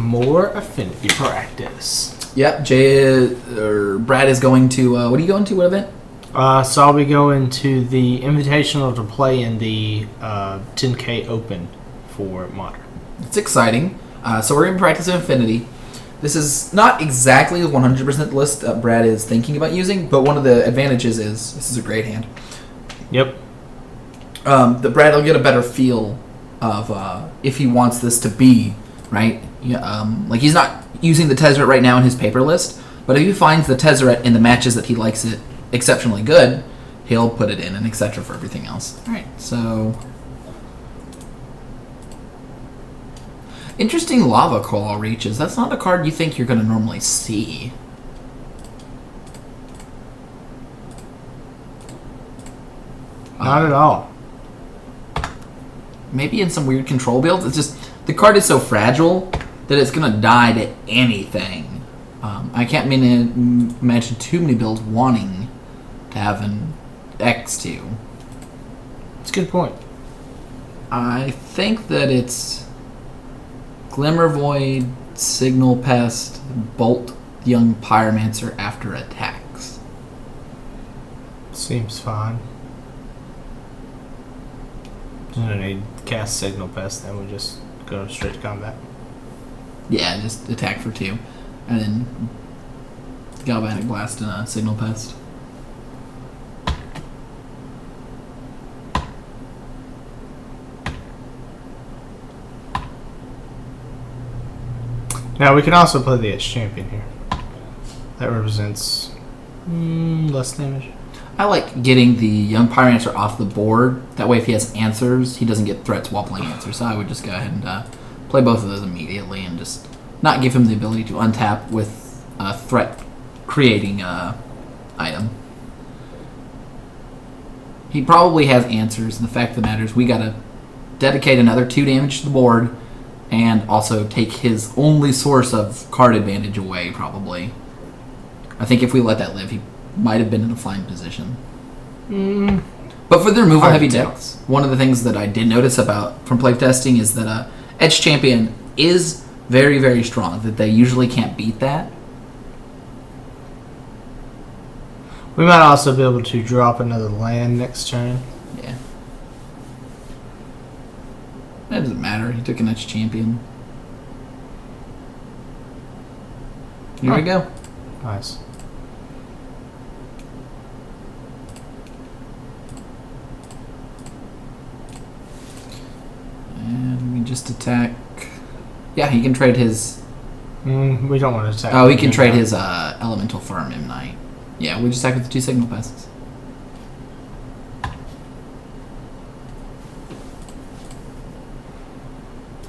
more Affinity practice. Yep, Brad is going to... what are you going to? What event? So I'll be going to the Invitational to play in the 10K Open for Modern. It's exciting. So we're going to practice Affinity. This is not exactly the 100% list that Brad is thinking about using, but one of the advantages is this is a great hand. Yep. The Brad will get a better feel of if he wants this to be, right? Like he's not using the Tezzeret right now in his paper list, but if he finds the Tezzeret in the matches that he likes it exceptionally good, he'll put it in and etc. for everything else. All right, so... Interesting Lava Coral Reaches. That's not a card you think you're going to normally see. Not at all. Maybe in some weird control builds. It's just, the card is so fragile that it's going to die to anything. I can't imagine too many builds wanting to have an X2. That's a good point. I think that it's Glimmer Void, Signal Pest, Bolt, Young Pyromancer after attacks. Seems fine. Doesn't need cast Signal Pest, then we just go straight to combat. Yeah, just attack for 2. And then Galvanic Blast and a Signal Pest. Now we can also play the Edge Champion here. That represents less damage. I like getting the Young Pyromancer off the board. That way if he has answers, he doesn't get threats while playing answers. So I would just go ahead and play both of those immediately and just not give him the ability to untap with a threat-creating item. He probably has answers, and the fact of the matter is we got to dedicate another 2 damage to the board and also take his only source of card advantage away, probably. I think if we let that live, he might have been in a flying position. But for the removal heavy decks, one of the things that I did notice about from playtesting is that Edge Champion is very, very strong, that they usually can't beat that. We might also be able to drop another land next turn. Yeah. That doesn't matter. He took an Edge Champion. Here we go. Nice. And we just attack. Yeah, he can trade his... we don't want to attack. Oh, he can trade his Elemental for our Midnight. Yeah, we just attack with the 2 Signal Pests.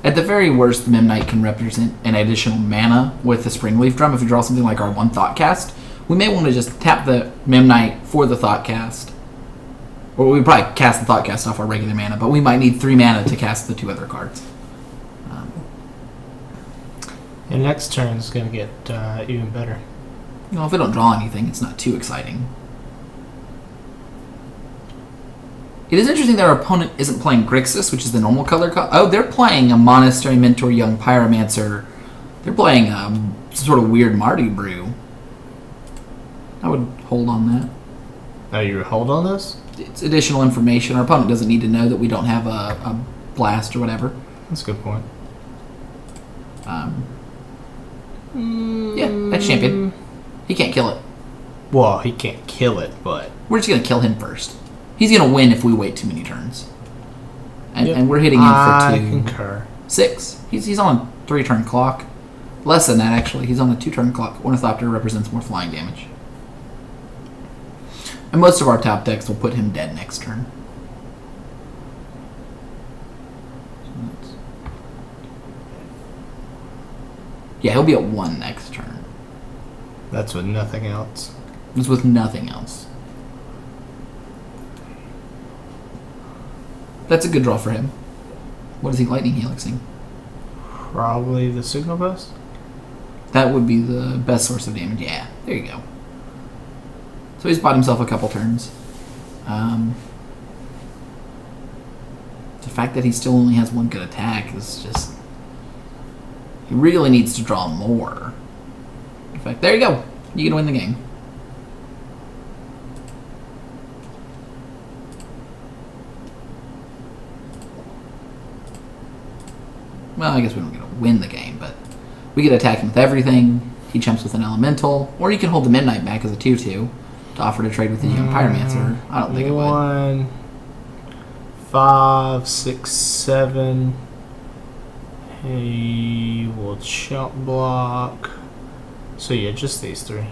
At the very worst, the Midnight can represent an additional mana with the Springleaf Drum. If we draw something like our 1 Thoughtcast, we may want to just tap the Midnight for the Thoughtcast. Or we probably cast the Thoughtcast off our regular mana, but we might need 3 mana to cast the 2 other cards. And next turn is going to get even better. If we don't draw anything, it's not too exciting. It is interesting that our opponent isn't playing Grixis, which is the normal color. Oh, they're playing a Monastery Mentor Young Pyromancer. They're playing some sort of weird Mardi Brew. I would hold on that. Oh, you would hold on this? It's additional information. Our opponent doesn't need to know that we don't have a blast or whatever. That's a good point. Yeah, that's Champion. He can't kill it. Well, he can't kill it, but... We're just going to kill him first. He's going to win if we wait too many turns. And, Yep. and we're hitting him for 2. I concur. 6. He's on a 3-turn clock. Less than that, actually. He's on a 2-turn clock. Ornithopter represents more flying damage. And most of our top decks will put him dead next turn. Yeah, he'll be at 1 next turn. That's with nothing else. It's with nothing else. That's a good draw for him. What is he Lightning Helixing? Probably the Signal Pest? That would be the best source of damage. Yeah, there you go. So he's bought himself a couple turns. The fact that he still only has 1 good attack is just... He really needs to draw more. In fact, there you go. You can win the game. Well, I guess we don't get to win the game, but we get to attack him with everything. He chumps with an elemental, or you can hold the Midnight back as a 2/2 to offer to trade with the young Pyromancer. I don't think it would. 1, 5, 6, 7. He will chump block. So yeah, just these 3.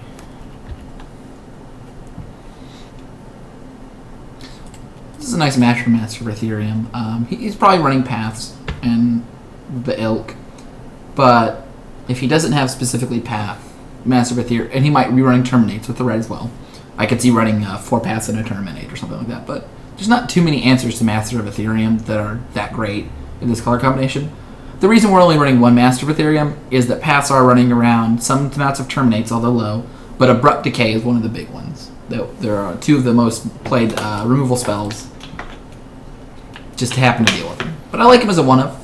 This is a nice match for Master of Ethereum. He's probably running Paths and the ilk, but if he doesn't have specifically Path, Master of Ethereum, and he might be running Terminates with the red as well. I could see running 4 Paths and a Terminate or something like that, but there's not too many answers to Master of Ethereum that are that great in this color combination. The reason we're only running 1 Master of Ethereum is that Paths are running around some amounts of Terminates, although low, but Abrupt Decay is one of the big ones. There are 2 of the most played removal spells. Just happen to deal with them. But I like him as a 1-of.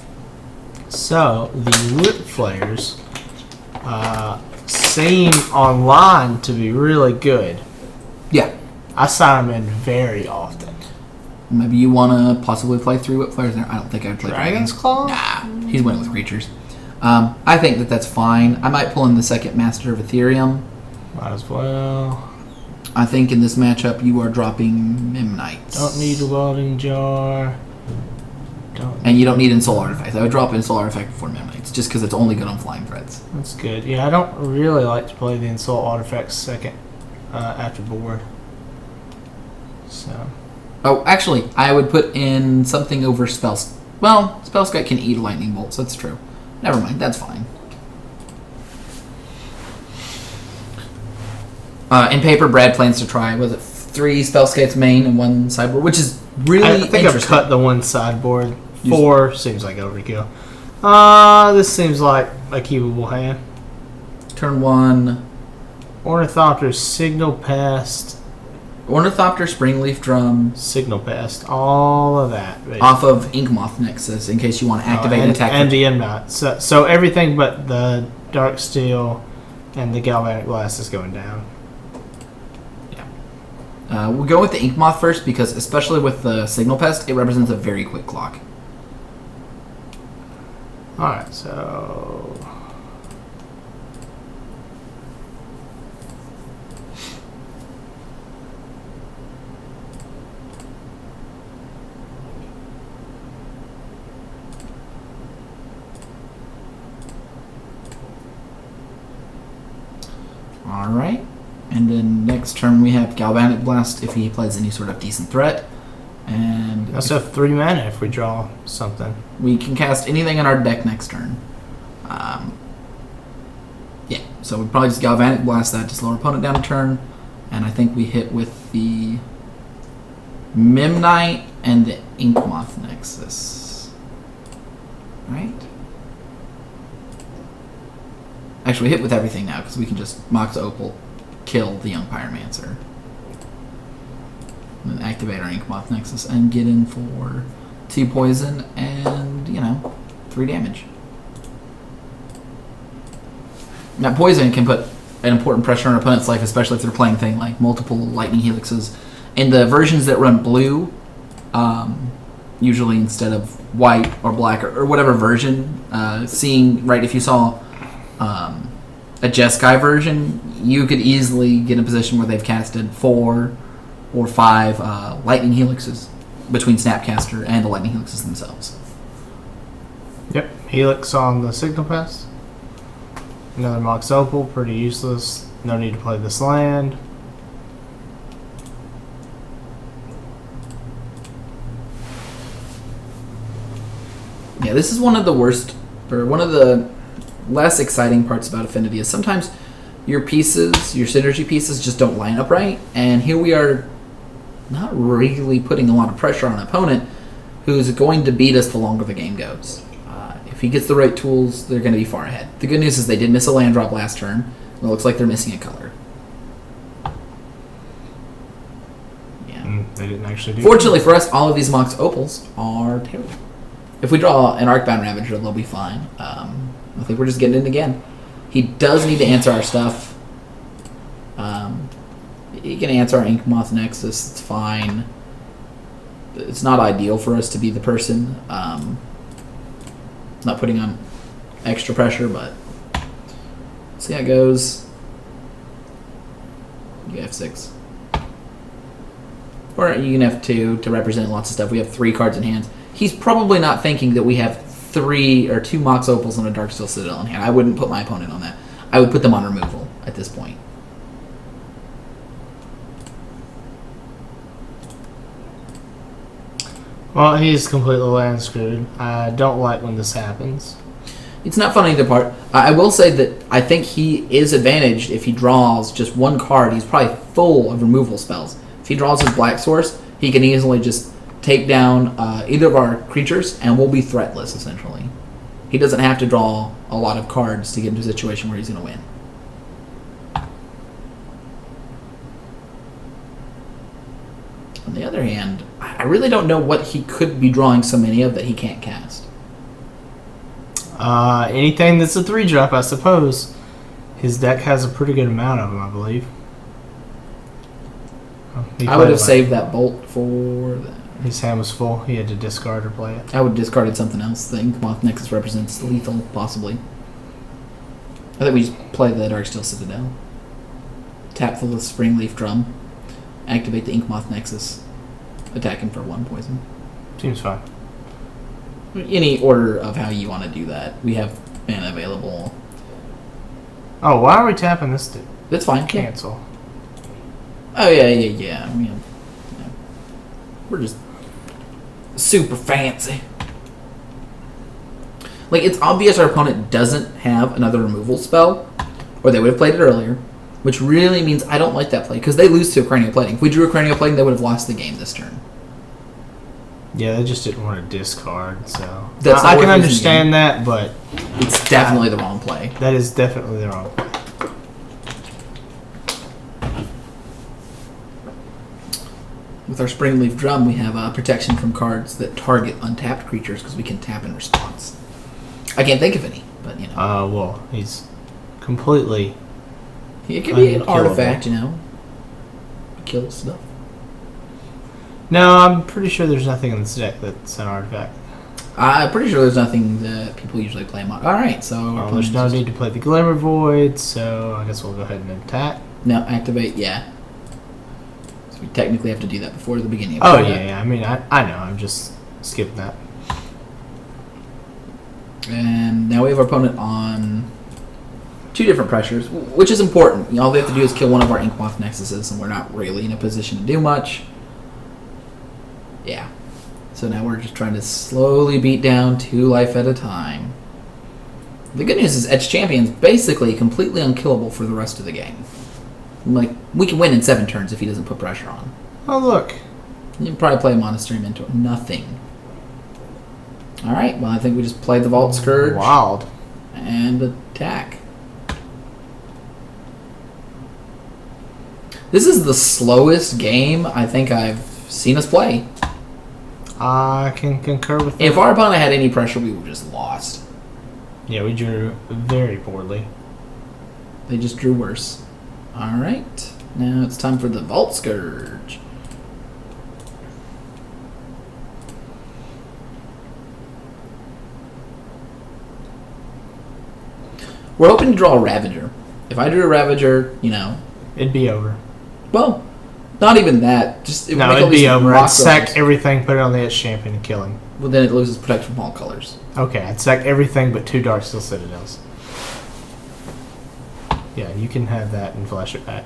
So the Whip Flares seem online to be really good. Yeah. I sign them in very often. Maybe you want to possibly play 3 Whip Flares there. I don't think I would play Dragon's Claw? Nah, he's winning with creatures. I think that's fine. I might pull in the second Master of Ethereum. Might as well. I think in this matchup you are dropping Memnites. Don't need a welding jar. And you don't need Ensoul Artifacts. I would drop Ensoul Artifact before Memnites, just because it's only good on flying threads. That's good. Yeah, I don't really like to play the Ensoul Artifacts second after board. So. Oh, actually, I would put in something over Spells. Well, Spellskite can eat a Lightning Bolt, so that's true. Never mind, that's fine. In paper, Brad plans to try, was it 3 Spellskites main and 1 sideboard, which is really I think I've cut the 1 sideboard. 4 seems like overkill. This seems like a keepable hand. Turn 1. Ornithopter, Signal Pest. Ornithopter, Springleaf Drum. Signal Pest, all of that. Basically. Off of Inkmoth Nexus, in case you want to activate an attack. And the Mnot. So everything but the Dark Steel and the Galvanic Blast is going down. We'll go with the Inkmoth first, because especially with the Signal Pest, it represents a very quick clock. Alright, so... Alright. And then next turn we have Galvanic Blast if he plays any sort of decent threat. And we also have 3 mana if we draw something. We can cast anything in our deck next turn. Yeah, so we probably just Galvanic Blast that to slow our opponent down a turn. And I think we hit with the Memnite and the Inkmoth Nexus. Right? Actually, we hit with everything now because we can just Mox Opal, kill the young Pyromancer. And then activate our Inkmoth Nexus and get in for 2 poison and, 3 damage. Now, poison can put an important pressure on an opponent's life, especially if they're playing things like multiple Lightning Helixes. In the versions that run blue, usually instead of white or black or whatever version, if you saw a Jeskai version, you could easily get in a position where they've casted 4 or 5 Lightning Helixes between Snapcaster and the Lightning Helixes themselves. Yep, Helix on the Signal Pest. Another Mox Opal, pretty useless. No need to play this land. Yeah, this is one of the worst, or one of the less exciting parts about Affinity is sometimes your pieces, your synergy pieces, just don't line up right. And here we are not really putting a lot of pressure on an opponent who's going to beat us the longer the game goes. If he gets the right tools, they're going to be far ahead. The good news is they did miss a land drop last turn. It looks like they're missing a color. Yeah. They didn't actually do Fortunately for us, all of these Mox Opals are terrible. If we draw an Arcbound Ravager, they'll be fine. I think we're just getting it again. He does need to answer our stuff. He can answer our Inkmoth Nexus. It's fine. It's not ideal for us to be the person. Not putting on extra pressure, but see how it goes. You F6. Or you can F2 to represent lots of stuff. We have 3 cards in hand. He's probably not thinking that we have 3 or 2 Mox Opals and a Darksteel Citadel in hand. I wouldn't put my opponent on that. I would put them on removal at this point. Well, he's completely land screwed. I don't like when this happens. It's not fun on either part. I will say that I think he is advantaged if he draws just 1 card. He's probably full of removal spells. If he draws his black source, he can easily just take down either of our creatures, and we'll be threatless, essentially. He doesn't have to draw a lot of cards to get into a situation where he's going to win. On the other hand, I really don't know what he could be drawing so many of that he can't cast. Anything that's a 3-drop, I suppose. His deck has a pretty good amount of them, I believe. I would have saved that bolt for that. His hand was full. He had to discard or play it. I would have discarded something else. The Inkmoth Nexus represents lethal, possibly. I think we just play the Darksteel Citadel. Tap the Springleaf Drum. Activate the Inkmoth Nexus. Attack him for 1 poison. Seems fine. Any order of how you want to do that. We have mana available. Oh, why are we tapping this dude? That's fine. Cancel. Oh, yeah. We're just super fancy. Like, it's obvious our opponent doesn't have another removal spell, or they would have played it earlier, which really means I don't like that play, because they lose to a Cranial Plating. If we drew a Cranial Plating, they would have lost the game this turn. Yeah, they just didn't want to discard, so... That's I can understand that, but... It's definitely the wrong play. That is definitely the wrong play. With our Springleaf Drum, we have protection from cards that target untapped creatures, because we can tap in response. I can't think of any, but, you know. Well, he's completely... It could be an artifact, you know. Kill stuff. No, I'm pretty sure there's nothing in this deck that's an artifact. I'm pretty sure there's nothing that people usually play. Alright, so... there's no need to play the Glimmer Void, so I guess we'll go ahead and attack. No, activate, yeah. So we technically have to do that before the beginning of Oh, yeah. I mean, I know. I'm just skipping that. And now we have our opponent on 2 different pressures, which is important. All we have to do is kill one of our Inkmoth Nexuses, and we're not really in a position to do much. Yeah. So now we're just trying to slowly beat down 2 life at a time. The good news is Edge Champion's basically completely unkillable for the rest of the game. Like, we can win in 7 turns if he doesn't put pressure on. Oh, look. You can probably play Monastery Mentor. Nothing. Alright, well, I think we just play the Vault Scourge. Wild. And attack. This is the slowest game I think I've seen us play. I can concur with that. If our opponent had any pressure, we would have just lost. Yeah, we drew very poorly. They just drew worse. Alright. Now it's time for the Vault Scourge. We're hoping to draw a Ravager. If I drew a Ravager, you know... It'd be over. Well, not even that. Just no, it'd be over. I'd sack everything, put it on the Edge Champion, and kill him. Well, then it loses protection from all colors. Okay, I'd sack everything but 2 Darksteel Citadels. Yeah, you can have that and flash it back.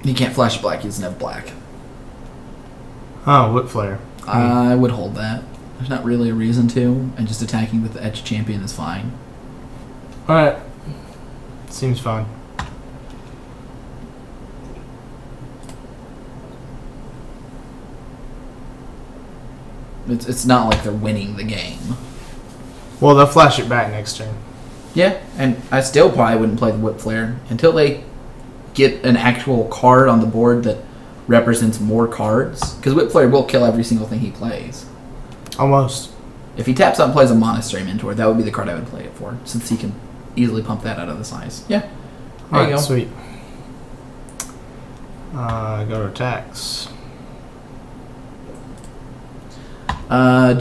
You can't flash black, he doesn't have black. Oh, Whip Flare. I would hold that. There's not really a reason to, and just attacking with the Edge Champion is fine. Alright. Seems fine. It's not like they're winning the game. Well, they'll flash it back next turn. Yeah, and I still probably wouldn't play the Whip Flare until they get an actual card on the board that represents more cards. Because Whip Flare will kill every single thing he plays. Almost. If he taps out and plays a Monastery Mentor, that would be the card I would play it for, since he can easily pump that out of the size. Yeah. There you go. Sweet. Go to attacks.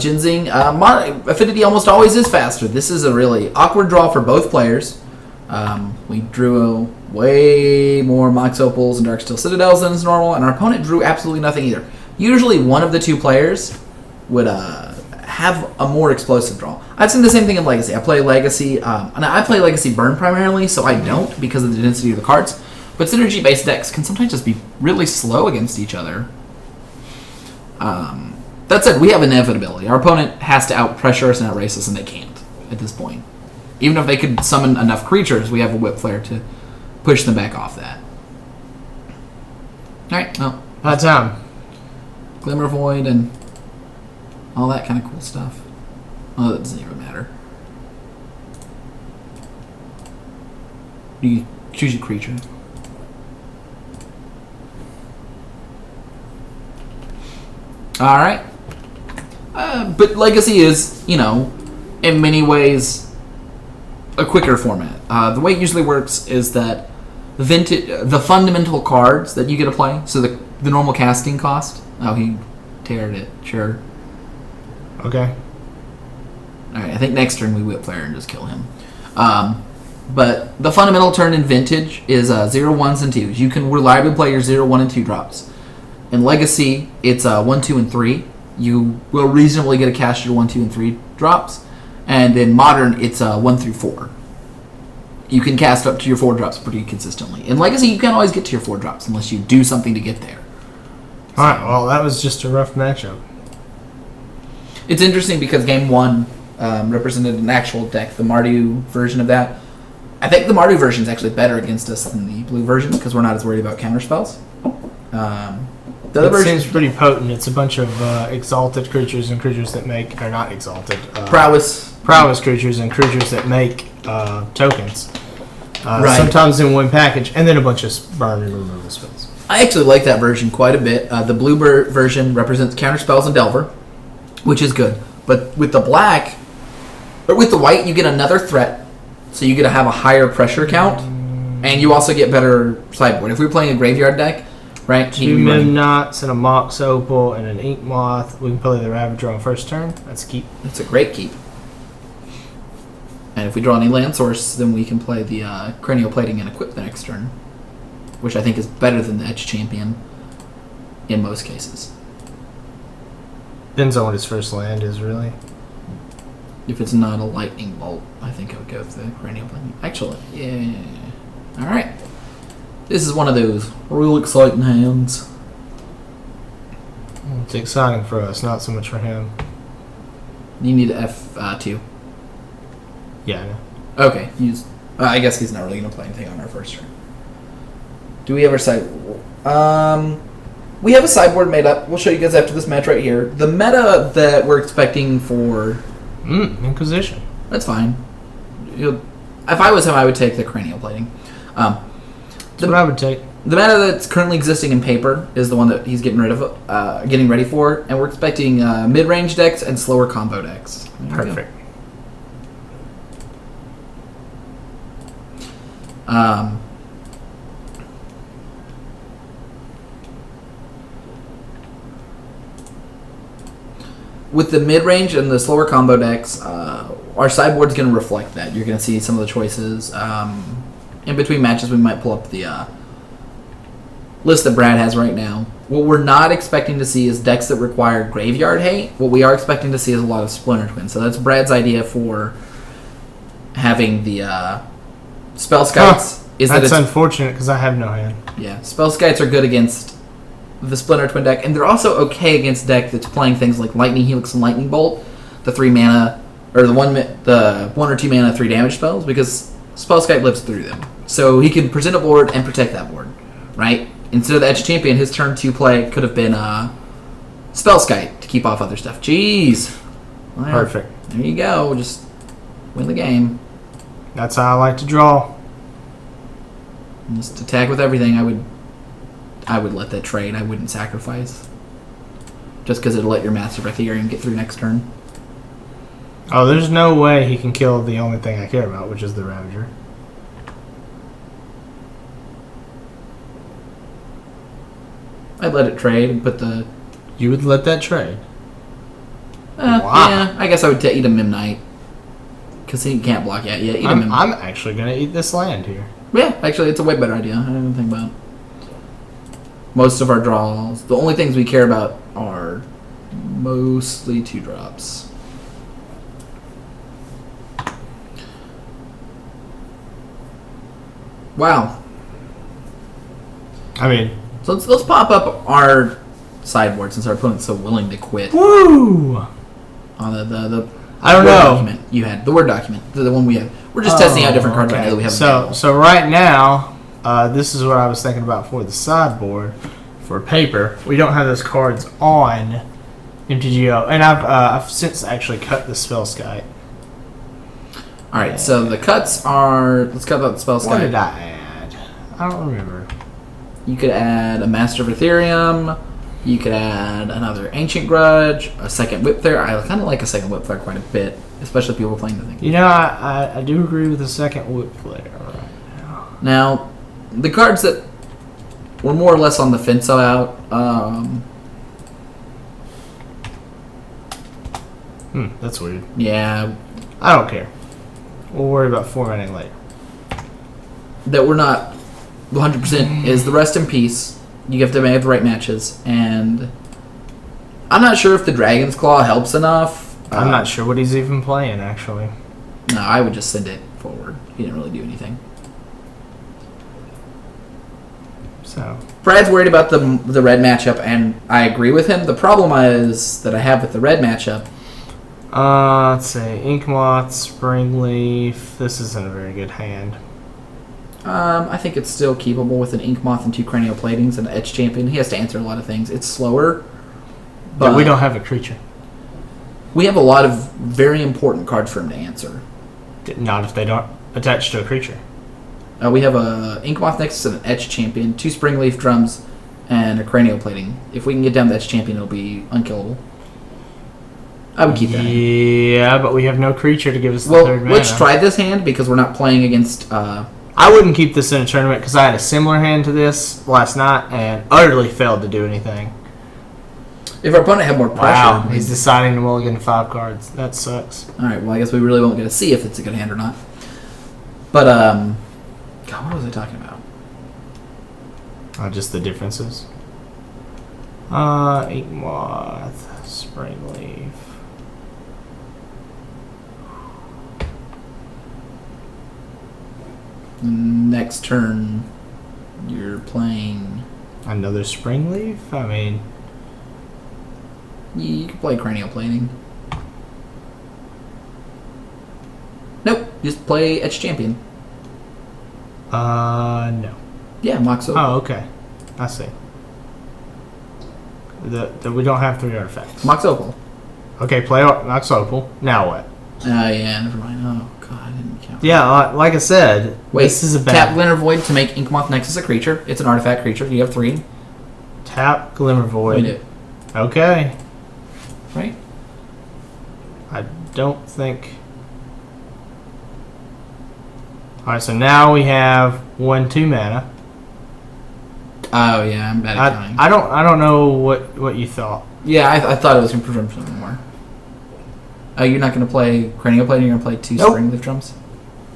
Ginseng. Affinity almost always is faster. This is a really awkward draw for both players. We drew way more Mox Opals and Darksteel Citadels than is normal, and our opponent drew absolutely nothing either. Usually one of the two players would have a more explosive draw. I've seen the same thing in Legacy. I play Legacy, and I play Legacy Burn primarily, so I don't because of the density of the cards. But synergy-based decks can sometimes just be really slow against each other. That said, we have inevitability. Our opponent has to out-pressure us and out-race us, and they can't at this point. Even if they could summon enough creatures, we have a Whip Flare to push them back off that. Alright, well. High time. Glimmer Void and all that kind of cool stuff. Oh, that doesn't even matter. You choose your creature. Alright. But Legacy is, in many ways a quicker format. The way it usually works is that the fundamental cards that you get to play, so the normal casting cost. Oh, he teared it. Sure. Okay. Alright, I think next turn we Whip Flare and just kill him. But the fundamental turn in Vintage is 0, 1s, and 2s. You can reliably play your 0, 1, and 2 drops. In Legacy, it's 1, 2, and 3. You will reasonably get a cast your 1, 2, and 3 drops. And in Modern, it's 1 through 4. You can cast up to your 4 drops pretty consistently. In Legacy, you can't always get to your 4 drops unless you do something to get there. Alright, well, that was just a rough matchup. It's interesting because Game 1 represented an actual deck, the Mardu version of that. I think the Mardu version is actually better against us than the blue version because we're not as worried about counterspells. The other version seems pretty potent. It's a bunch of exalted creatures and creatures that make, or not exalted, prowess creatures and creatures that make tokens. Right. Sometimes in one package, and then a bunch of burn and removal spells. I actually like that version quite a bit. The blue version represents counterspells and Delver, which is good. But with the black, or with the white, you get another threat, so you get to have a higher pressure count, and you also get better sideboard. If we were playing a graveyard deck, right? 2 Midnots and a Mox Opal and an Ink Moth. We can play the Ravager on first turn. That's a keep. It's a great keep. And if we draw any land source, then we can play the Cranial Plating and equip the next turn, which I think is better than the Etch Champion in most cases. Depends on what his first land is, really. If it's not a Lightning Bolt, I think I would go with the Cranial Plating. Actually, yeah. Alright. This is one of those real exciting hands. It's exciting for us, not so much for him. You need F2. Yeah, I know. Okay, I guess he's not really going to play anything on our first turn. Do we have our side? We have a sideboard made up. We'll show you guys after this match right here. The meta that we're expecting for... Inquisition. That's fine. If I was him, I would take the Cranial Plating. That's what I would take. The meta that's currently existing in paper is the one that he's getting ready for, and we're expecting mid-range decks and slower combo decks. Perfect. With the mid-range and the slower combo decks, our sideboard's going to reflect that. You're going to see some of the choices. In between matches, we might pull up the list that Brad has right now. What we're not expecting to see is decks that require Graveyard Hate. What we are expecting to see is a lot of Splinter Twins. So that's Brad's idea for having the Spell Scouts. That's unfortunate because I have no hand. Yeah, Spell Scouts are good against the Splinter Twin deck, and they're also okay against deck that's playing things like Lightning Helix and Lightning Bolt, the 3 mana, or the 1 or 2 mana 3 damage spells, because Spellskite lives through them. So he can present a board and protect that board, right? Instead of the Etch Champion, his turn 2 play could have been Spellskite to keep off other stuff. Jeez. Well, Perfect. There you go. Just win the game. That's how I like to draw. Just attack with everything. I would let that trade. I wouldn't sacrifice. Just because it'll let your Master Breatharian get through next turn. Oh, there's no way he can kill the only thing I care about, which is the Ravager. I'd let it trade and put the... You would let that trade? Wow. Yeah, I guess I would eat a Midnight. Because he can't block yet. Yeah, eat a Midnight. I'm actually going to eat this land here. Yeah, actually, it's a way better idea. I didn't even think about it. Most of our draws, the only things we care about are mostly 2-drops. Wow. I mean... So let's pop up our sideboard since our opponent's so willing to quit. Woo! On the I don't Word know. document you had. The Word document. The one we have. We're just testing out different cards right now that we have available. So right now, this is what I was thinking about for the sideboard. For paper, we don't have those cards on MTGO. And I've since actually cut the spell sky. Alright, so the cuts are... Let's cut out the spell What sky. did I add? I don't remember. You could add a Master of Ethereum. You could add another Ancient Grudge. A second Whip Flare. I kind of like a second Whip Flare quite a bit. Especially people playing the thing. You know, I do agree with the second Whip Flare right now. Now, the cards that were more or less on the fence out... That's weird. yeah... I don't care. We'll worry about formatting later. That we're not 100% is the Rest in Peace. You have to make the right matches, and I'm not sure if the Dragon's Claw helps enough. I'm not sure what he's even playing, actually. No, I would just send it forward. He didn't really do anything. So Brad's worried about the red matchup, and I agree with him. The problem is that I have with the red matchup. let's see. Inkmoth, Springleaf. This isn't a very good hand. I think it's still keepable with an Inkmoth and 2 Cranial Platings and an Edge Champion. He has to answer a lot of things. It's slower. But we don't have a creature. We have a lot of very important cards for him to answer. Not if they don't attach to a creature. We have a Inkmoth Nexus and an Etch Champion, 2 Springleaf Drums, and a Cranial Plating. If we can get down the Etch Champion, it'll be unkillable. I would keep that. Yeah, but we have no creature to give us the Well, third mana. let's try this hand because we're not playing against... I wouldn't keep this in a tournament because I had a similar hand to this last night and utterly failed to do anything. if our opponent had more pressure... Wow, he's deciding to mulligan 5 cards. That sucks. Alright, well, I guess we really won't get to see if it's a good hand or not. But, God, what was I talking about? Just the differences. Inkmoth, Springleaf. Next turn, you're playing... Another Springleaf? I mean... You can play Cranial Plating. Nope, just play Etch Champion. No. Yeah, Moxo. Oh, okay. I see. We don't have 3 artifacts. Mox Opal. Okay, play Mox Opal. Now what? Yeah, never mind. Oh, God, I didn't count. Yeah, like I said, Wait, this is a bad... tap Glimmer Void to make Inkmoth Nexus a creature. It's an artifact creature. You have 3. Tap Glimmer Void. We do. Okay. Right? I don't think... Alright, so now we have 1/2 mana. Oh, yeah, I'm bad at counting. I don't know what you thought. Yeah, I thought it was going to prevent something more. Oh, you're not going to play Cranial Plating? You're going to play 2 Nope. Springleaf Drums?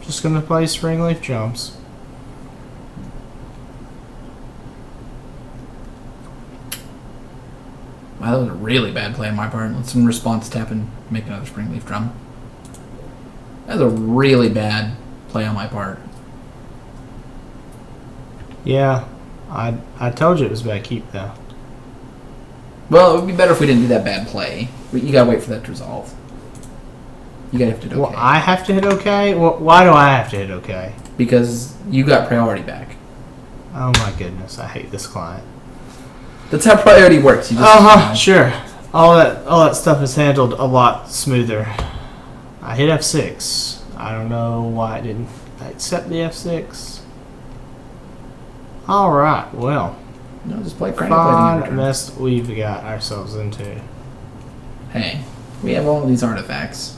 Just gonna play Springleaf Jumps. Wow, that was a really bad play on my part. Let's in response tap and make another Springleaf Drum. That was a really bad play on my part. Yeah, I told you it was a bad keep though. Well, it would be better if we didn't do that bad play. But you gotta wait for that to resolve. You gotta have to do okay. Well, I have to hit okay? Well, why do I have to hit okay? Because you got priority back. Oh my goodness, I hate this client. That's how priority works. You just, Sure. All that stuff is handled a lot smoother. I hit F6. I don't know why I didn't accept the F6. Alright, well. No, just play Cranial Plating. Fine mess we've got ourselves into. Hey, we have all of these artifacts.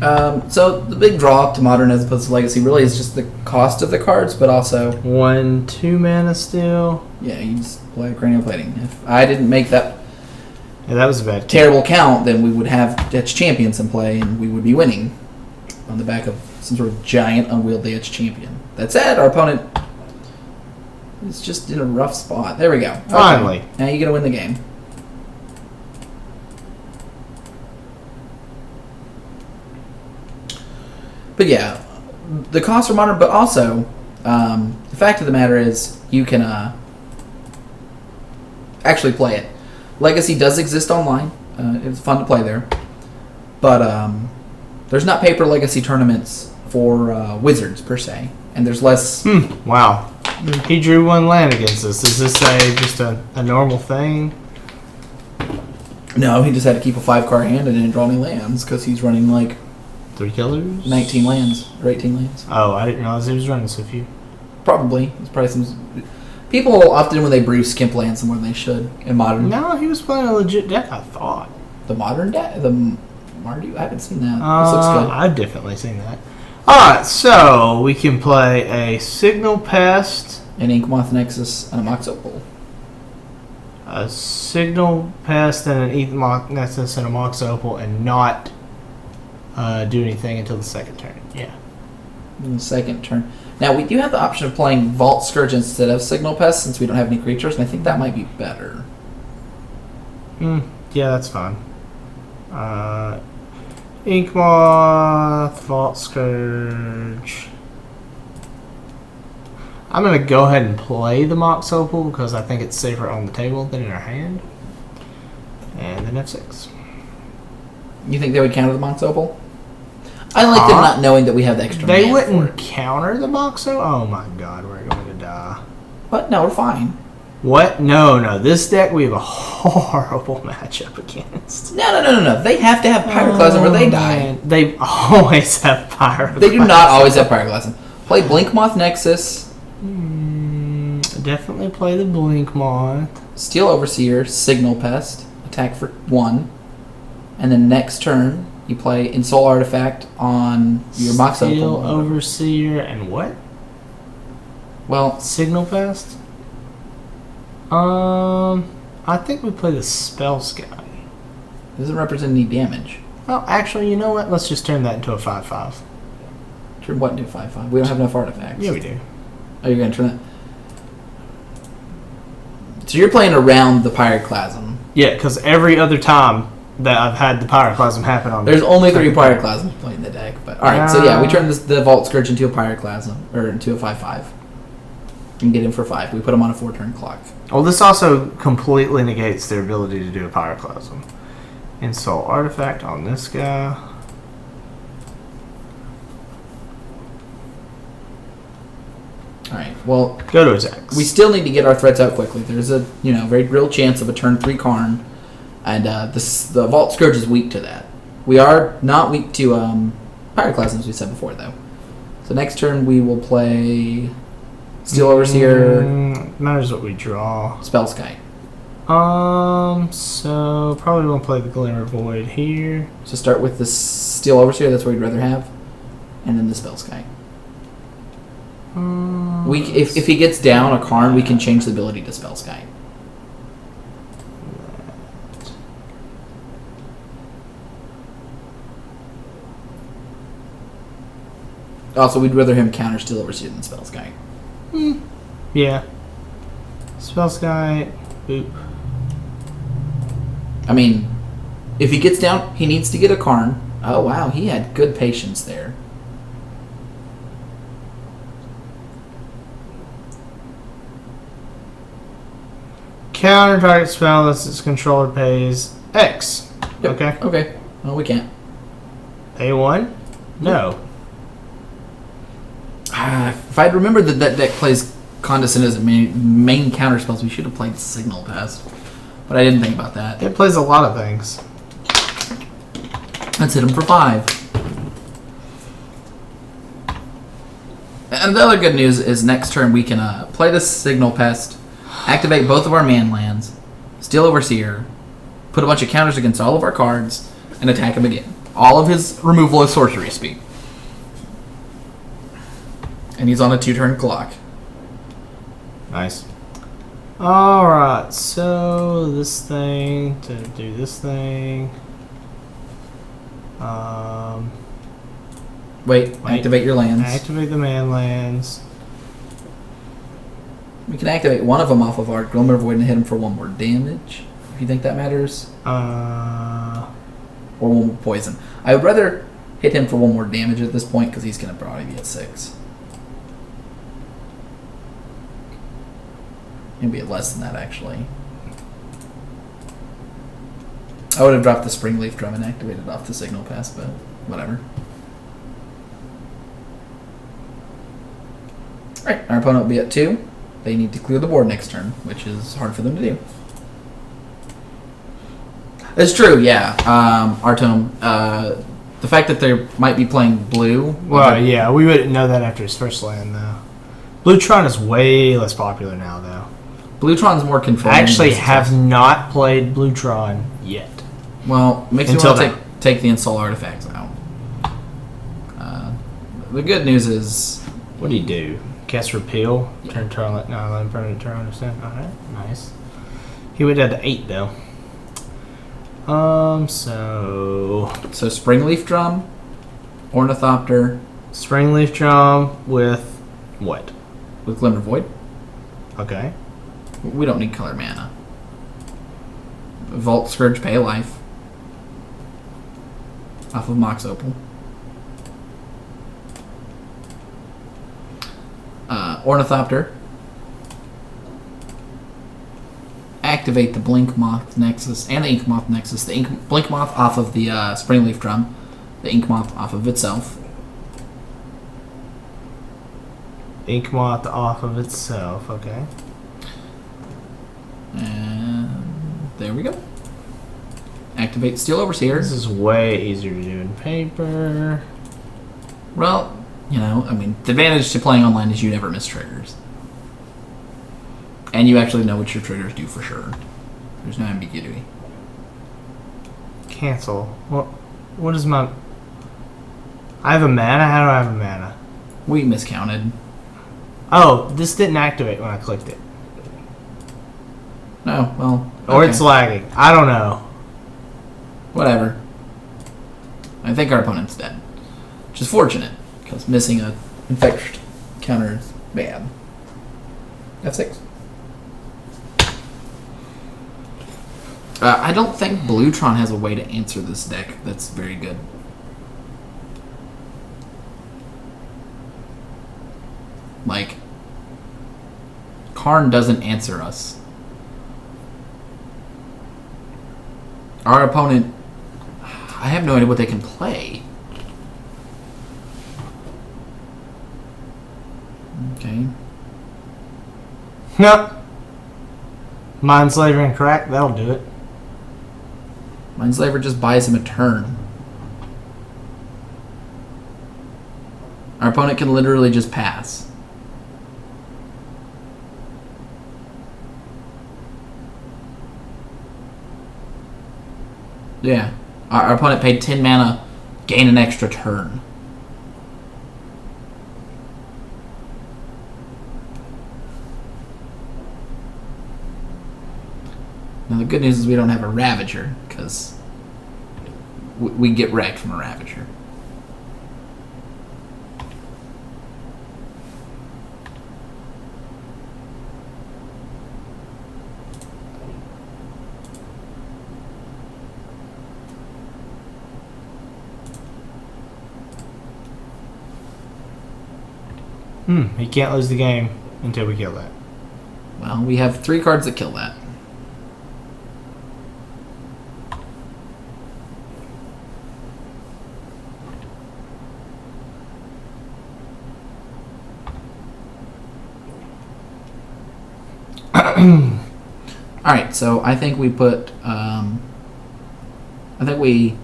So the big draw to Modern as opposed to Legacy really is just the cost of the cards, but also 1/2 mana still. yeah, you just play Cranial Plating. If I didn't make that Yeah, that was a bad. terrible count, then we would have Etch Champions in play, and we would be winning on the back of some sort of giant unwieldy Etch Champion. That said, our opponent is just in a rough spot. There we go. Okay. Finally. Now you're gonna win the game. But yeah, the costs are modern, but also the fact of the matter is you can actually play it. Legacy does exist online. It's fun to play there. But there's not paper Legacy tournaments for Wizards, per se. And there's less... Wow. He drew 1 land against us. Is this just a normal thing? No, he just had to keep a 5-card hand and didn't draw any lands because he's running like 3 killers? 19 lands or 18 lands. Oh, I didn't realize he was running so few. Probably. It's probably some... People often, when they brew, skimp lands more than they should in Modern. No, he was playing a legit deck, I thought. The Modern deck? The Mardu? I haven't seen that. This looks good. I've definitely seen that. Alright, so we can play a Signal Pest. An Inkmoth Nexus and a Mox Opal. A Signal Pest and an Inkmoth Nexus and a Mox Opal and not do anything until the second turn. Yeah. In the second turn. Now, we do have the option of playing Vault Scourge instead of Signal Pest since we don't have any creatures, and I think that might be better. Yeah, that's fine. Inkmoth, Vault Scourge. I'm going to go ahead and play the Mox Opal because I think it's safer on the table than in our hand. And then F6. You think they would counter the Mox Opal? I like them not knowing that we have the extra They mana for wouldn't it. counter the Mox Opal? Oh my god, we're going to die. What? No, we're fine. What? No. This deck we have a horrible matchup against. No. They have to have Pyroclasm or they die. Man. They always have Pyroclasm. They do not always have Pyroclasm. Play Blinkmoth Nexus. Definitely play the Blinkmoth. Steel Overseer, Signal Pest, attack for 1. And then next turn, you play Ensoul Artifact on your Mox Opal. Steel Overseer and what? Well, Signal Pest? I think we play the Spell Sky. doesn't represent any damage. Well, actually, you know what? Let's just turn that into a 5/5. Turn what into 5/5? We don't have enough artifacts. Yeah, we do. Oh, you're going to turn that? So you're playing around the Pyroclasm. Yeah, because every other time that I've had the Pyroclasm happen on There's only 3 Pyroclasms playing in the deck. But alright, so yeah, we turn the Vault Scourge into a Pyroclasm, or into a 5/5. And get him for 5. We put him on a 4-turn clock. Well, this also completely negates their ability to do a Pyroclasm. Insult Artifact on this guy. Alright, well, Go to attacks. we still need to get our threats out quickly. There's a very real chance of a turn 3 Karn, and the Vault Scourge is weak to that. We are not weak to Pyroclasm, as we said before, though. So next turn we will play Steel Overseer, matters what we draw. Spellskite. So probably won't play the Glimmer Void here. So start with the Steel Overseer, that's what we'd rather have, and then the Spellskite. If he gets down a Karn, we can change the ability to Spellskite. Also, we'd rather him counter Steel Overseer than Spellskite. Yeah. Spellskite. Boop. I mean, if he gets down, he needs to get a Karn. Oh, wow, he had good patience there. Counter target spell unless its controller pays X. Yep. Okay. Okay. Well, we can't. Pay 1? No. If I'd remembered that deck plays Condescend as a main counter spells, we should have played Signal Pest. But I didn't think about that. It plays a lot of things. Let's hit him for 5. And the other good news is next turn we can play the Signal Pest, activate both of our man lands, Steel Overseer, put a bunch of counters against all of our cards, and attack him again. all of his removal is sorcery speed. And he's on a 2-turn clock. Nice. Alright, so this thing to do this thing. Wait, activate your lands. Activate the man lands. We can activate one of them off of our Glimmer Void and hit him for 1 more damage. If you think that matters. Or 1 more poison. I would rather hit him for 1 more damage at this point because he's going to probably be at 6. Maybe at less than that, actually. I would have dropped the Spring Leaf Drum and activated off the Signal Pass, but whatever. Alright, our opponent will be at 2. They need to clear the board next turn, which is hard for them to do. It's true, yeah. Artome, the fact that they might be playing blue... Well, yeah, we wouldn't know that after his first land, though. Bluetron is way less popular now, though. Bluetron's more controlled. I actually have not played Bluetron yet. Well, makes me want to take the install artifacts out. The good news is... What do you do? Cast Repeal? Yeah. Turn, let him permanent turn, understand? Alright, nice. He would have to 8, though. So Springleaf Drum, Ornithopter. Springleaf Drum with what? With Glimmer Void. Okay. We don't need color mana. Vault Scourge, Pay a Life. Off of Mox Opal. Ornithopter. Activate the Blink Moth Nexus and the Ink Moth Nexus. The Blink Moth off of the Springleaf Drum. The Ink Moth off of itself. Ink Moth off of itself, okay. And there we go. Activate Steel Overseer. This is way easier to do in paper. Well, you know, I mean, the advantage to playing online is you never miss triggers. And you actually know what your triggers do for sure. There's no ambiguity. Cancel. What is my... I have a mana? How do I have a mana? We miscounted. Oh, this didn't activate when I clicked it. No, well... Or it's lagging. I don't know. Whatever. I think our opponent's dead. Which is fortunate, because missing a infect counter is bad. F6. I don't think Bluetron has a way to answer this deck that's very good. Like, Karn doesn't answer us. Our opponent, I have no idea what they can play. Okay. Nope. Mindslaver and Crack, that'll do it. Mindslaver just buys him a turn. Our opponent can literally just pass. Yeah. Our opponent paid 10 mana, gain an extra turn. Now the good news is we don't have a Ravager, because we get wrecked from a Ravager. He can't lose the game until we kill that. Well, we have 3 cards that kill that. Alright, so I think we put, I think we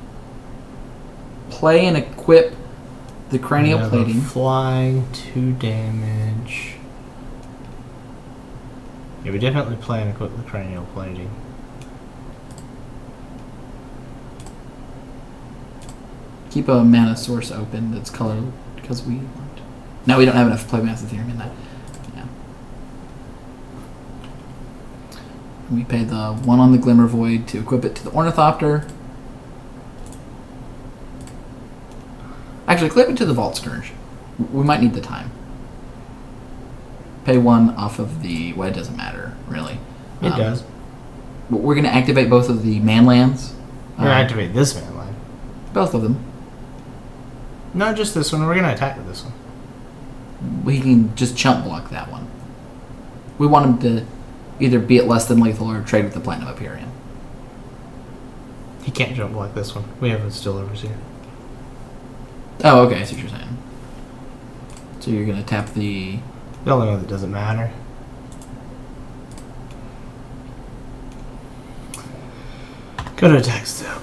play and equip the cranial plating. Flying, 2 damage. Yeah, we definitely play and equip the cranial plating. Keep a mana source open that's colored because we want. No, we don't have enough to play Massive Theorem in that. Yeah. We pay the 1 on the Glimmer Void to equip it to the Ornithopter. Actually, equip it to the Vault Scourge. We might need the time. Pay 1 off of the... Well, it doesn't matter, really. It does. But we're going to activate both of the man lands. We're going to activate this man land. Both of them. No, just this one. We're going to attack with this one. We can just chump block that one. We want him to either be at less than lethal or trade with the Platinum Hyperion. He can't jump block this one. We have still overs here. Oh, okay. I see what you're saying. So you're going to tap the... The only one that doesn't matter. Go to attack step.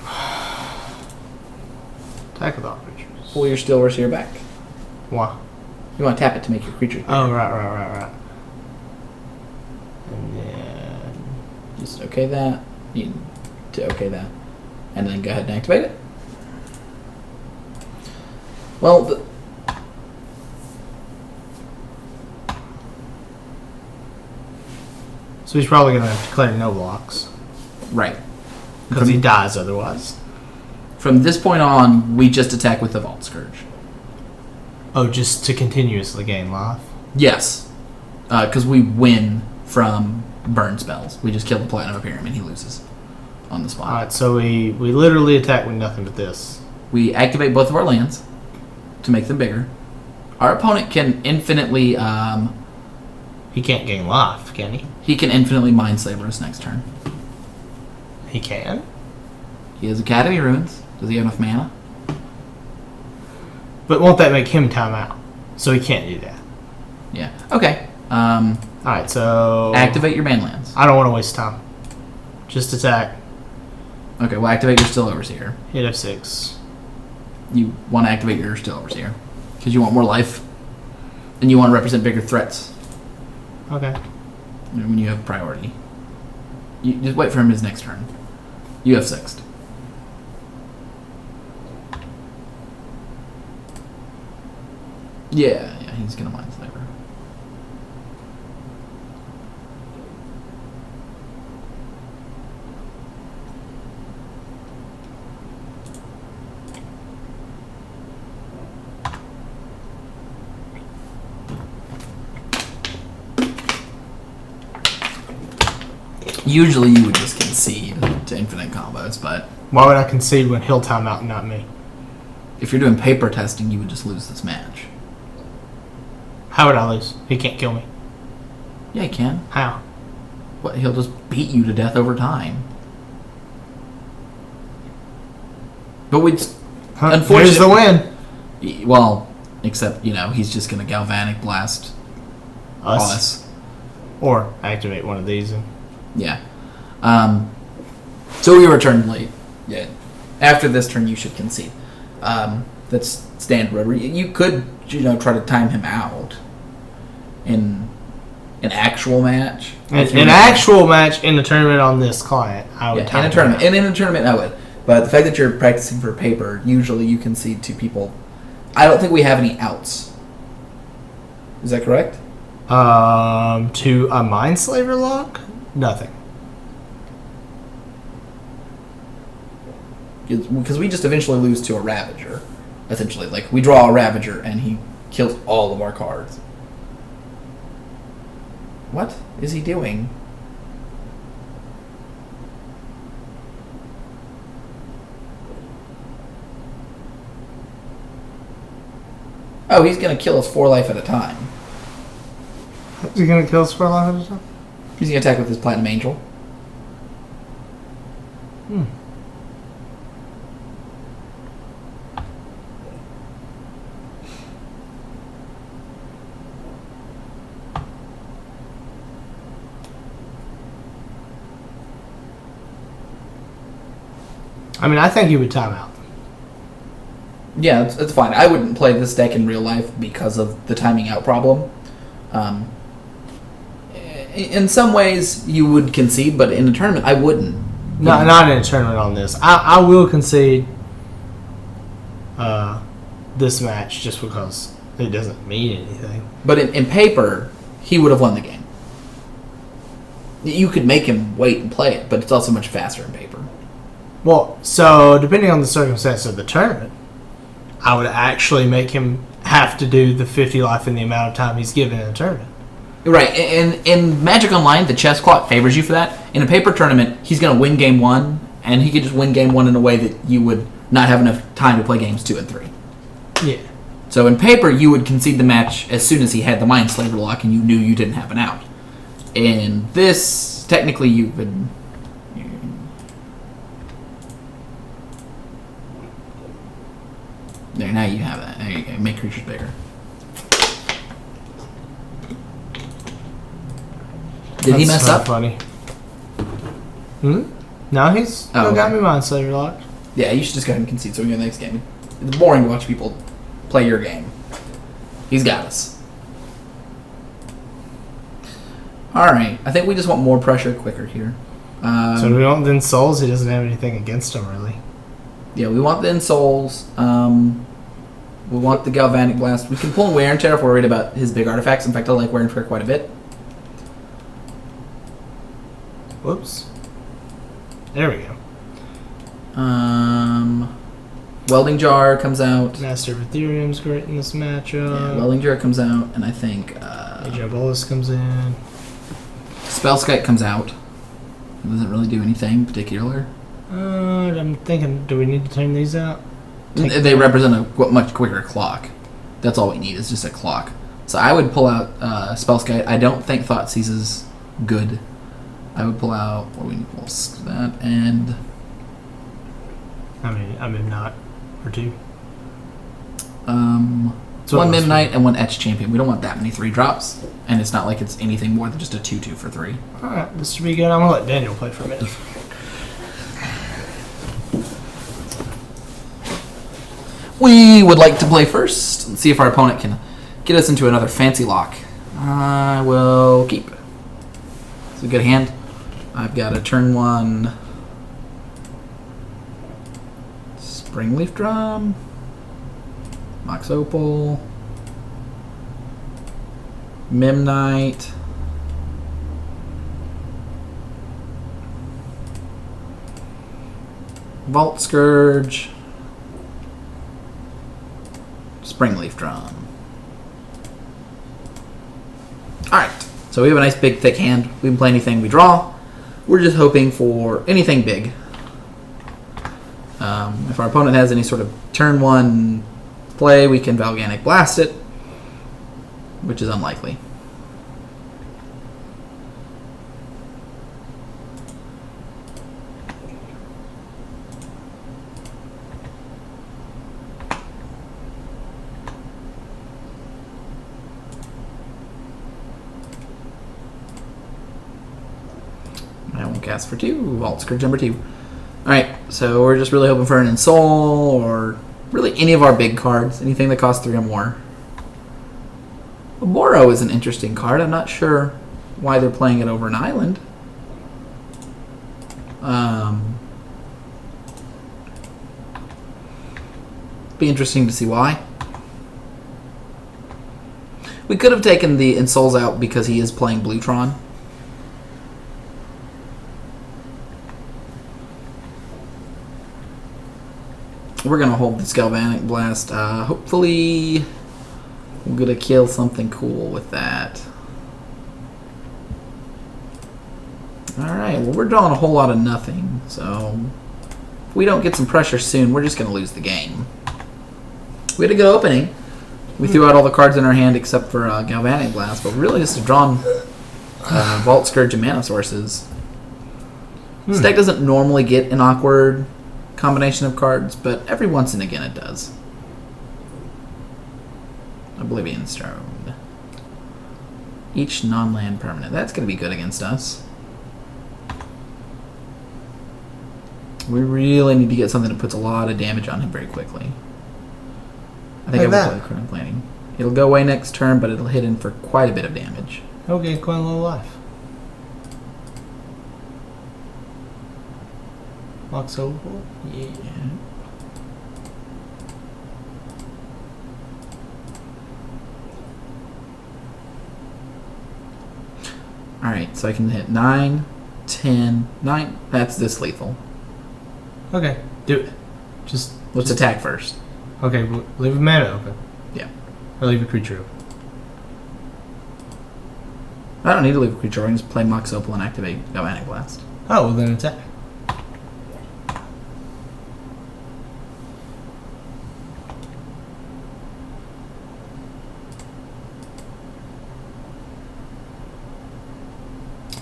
Attack with all creatures. Pull your Still Overseer back. Why? You want to tap it to make your creature. Oh, right. And then... Just okay that. You need to okay that. And then go ahead and activate it. Well, So he's probably going to declare no blocks. right. Because he dies otherwise. From this point on, we just attack with the Vault Scourge. Oh, just to continuously gain life? Yes. Because we win from burn spells. We just kill the Platinum Hyperion and he loses on the spot. Alright, so we literally attack with nothing but this. We activate both of our lands to make them bigger. Our opponent can infinitely... He can't gain life, can he? he can infinitely Mindslaver us next turn. He can? He has Academy Ruins. Does he have enough mana? But won't that make him time out? So he can't do that. Yeah. Okay. Alright, so... Activate your man lands. I don't want to waste time. Just attack. Okay, well, activate your Still Overseer. Hit F6. You want to activate your Still Overseer. Because you want more life. And you want to represent bigger threats. Okay. When you have priority. You just wait for him his next turn. You have sixth. Yeah, he's gonna Mindslaver. Usually you would just concede to infinite combos, but Why would I concede when he'll time out and not me? if you're doing paper testing, you would just lose this match. How would I lose? He can't kill me. Yeah, he can. How? What? He'll just beat you to death over time. But we'd... Here's the win. Well, except, he's just going to Galvanic Blast us. Or activate one of these. And... Yeah. So we returned late. Yeah. After this turn, you should concede. That's standard. You could, try to time him out in an actual match. An actual match in the tournament on this client, I would time in a tournament. And in a tournament, I would. But the fact that you're practicing for paper, usually you concede to people. I don't think we have any outs. Is that correct? To a Mindslaver lock? Nothing. Because we just eventually lose to a Ravager, essentially. Like, we draw a Ravager, and he kills all of our cards. What is he doing? Oh, he's going to kill us 4 life at a time. Is he going to kill us for a life at a time? He's going to attack with his Platinum Angel. I mean, I think he would time out. Yeah, it's fine. I wouldn't play this deck in real life because of the timing out problem. In some ways, you would concede, but in a tournament, I wouldn't. Not in a tournament on this. I will concede this match just because it doesn't mean anything. But in paper, he would have won the game. You could make him wait and play it, but it's also much faster in paper. Well, so depending on the circumstance of the tournament, I would actually make him have to do the 50 life in the amount of time he's given in a tournament. Right, and in Magic Online, the chess clock favors you for that. In a paper tournament, he's going to win game 1, and he could just win game 1 in a way that you would not have enough time to play games 2 and 3. Yeah. So in paper, you would concede the match as soon as he had the Mind Slaver lock and you knew you didn't have an out. In this, technically you could... There, now you have that. There you go. Make creatures bigger. Did he mess up? Funny. No, he's still got me Mind Slaver locked. Yeah, you should just go ahead and concede so we go to the next game. It's boring to watch people play your game. He's got us. Alright, I think we just want more pressure quicker here. So do we want then Souls? He doesn't have anything against him, really. Yeah, we want the Insouls. We want the Galvanic Blast. We can pull Wear and Tear if we're worried about his big artifacts. In fact, I like Wear and Tear quite a bit. Whoops. There we go. Welding Jar comes out. Master of Ethereum's great in this matchup. Yeah, Welding Jar comes out, and I think Agent Bolus comes in. Spellskite comes out. It doesn't really do anything in particular. I'm thinking, do we need to turn these out? They represent a much quicker clock. That's all we need is just a clock. So I would pull out Spellskite. I don't think Thoughtseize is good. I would pull out what we need to pull that and I'm in not or two. One Midnight and one Etch Champion. We don't want that many 3-drops, and it's not like it's anything more than just a 2/2 for 3. Alright, this should be good. I'm gonna let Daniel play for a minute. We would like to play first and see if our opponent can get us into another fancy lock. I will keep. It's a good hand. I've got a turn 1 Springleaf Drum, Mox Opal, Mimnite, Vault Scourge, Springleaf Drum. Alright, so we have a nice big thick hand. We can play anything we draw. We're just hoping for anything big. If our opponent has any sort of turn 1 play, we can Galvanic Blast it, which is unlikely. I won't cast for 2. Vault Scourge number 2. Alright, so we're just really hoping for an Ensoul or really any of our big cards. Anything that costs 3 or more. Boro is an interesting card. I'm not sure why they're playing it over an island. Be interesting to see why. We could have taken the Insouls out because he is playing Bluetron. We're going to hold this Galvanic Blast. Hopefully, we're going to kill something cool with that. Alright, well, we're drawing a whole lot of nothing. So, if we don't get some pressure soon, we're just going to lose the game. We had a good opening. We threw out all the cards in our hand except for Galvanic Blast, but we really just have drawn Vault Scourge and Mana Sources. This deck doesn't normally get an awkward combination of cards, but every once and again it does. Oblivion Stone. Each non-land permanent. That's going to be good against us. We really need to get something that puts a lot of damage on him very quickly. I think I will play Chrono Planning. It'll go away next turn, but it'll hit in for quite a bit of damage. Okay, quite a little life. Mox Opal? Yeah. Alright, so I can hit 9, 10, 9. That's this lethal. Okay, do it. Let's attack first. Okay, well, leave a mana open. Yeah. Or leave a creature open. I don't need to leave a creature. I can just play Mox Opal and activate Galvanic Blast. Oh, well then attack.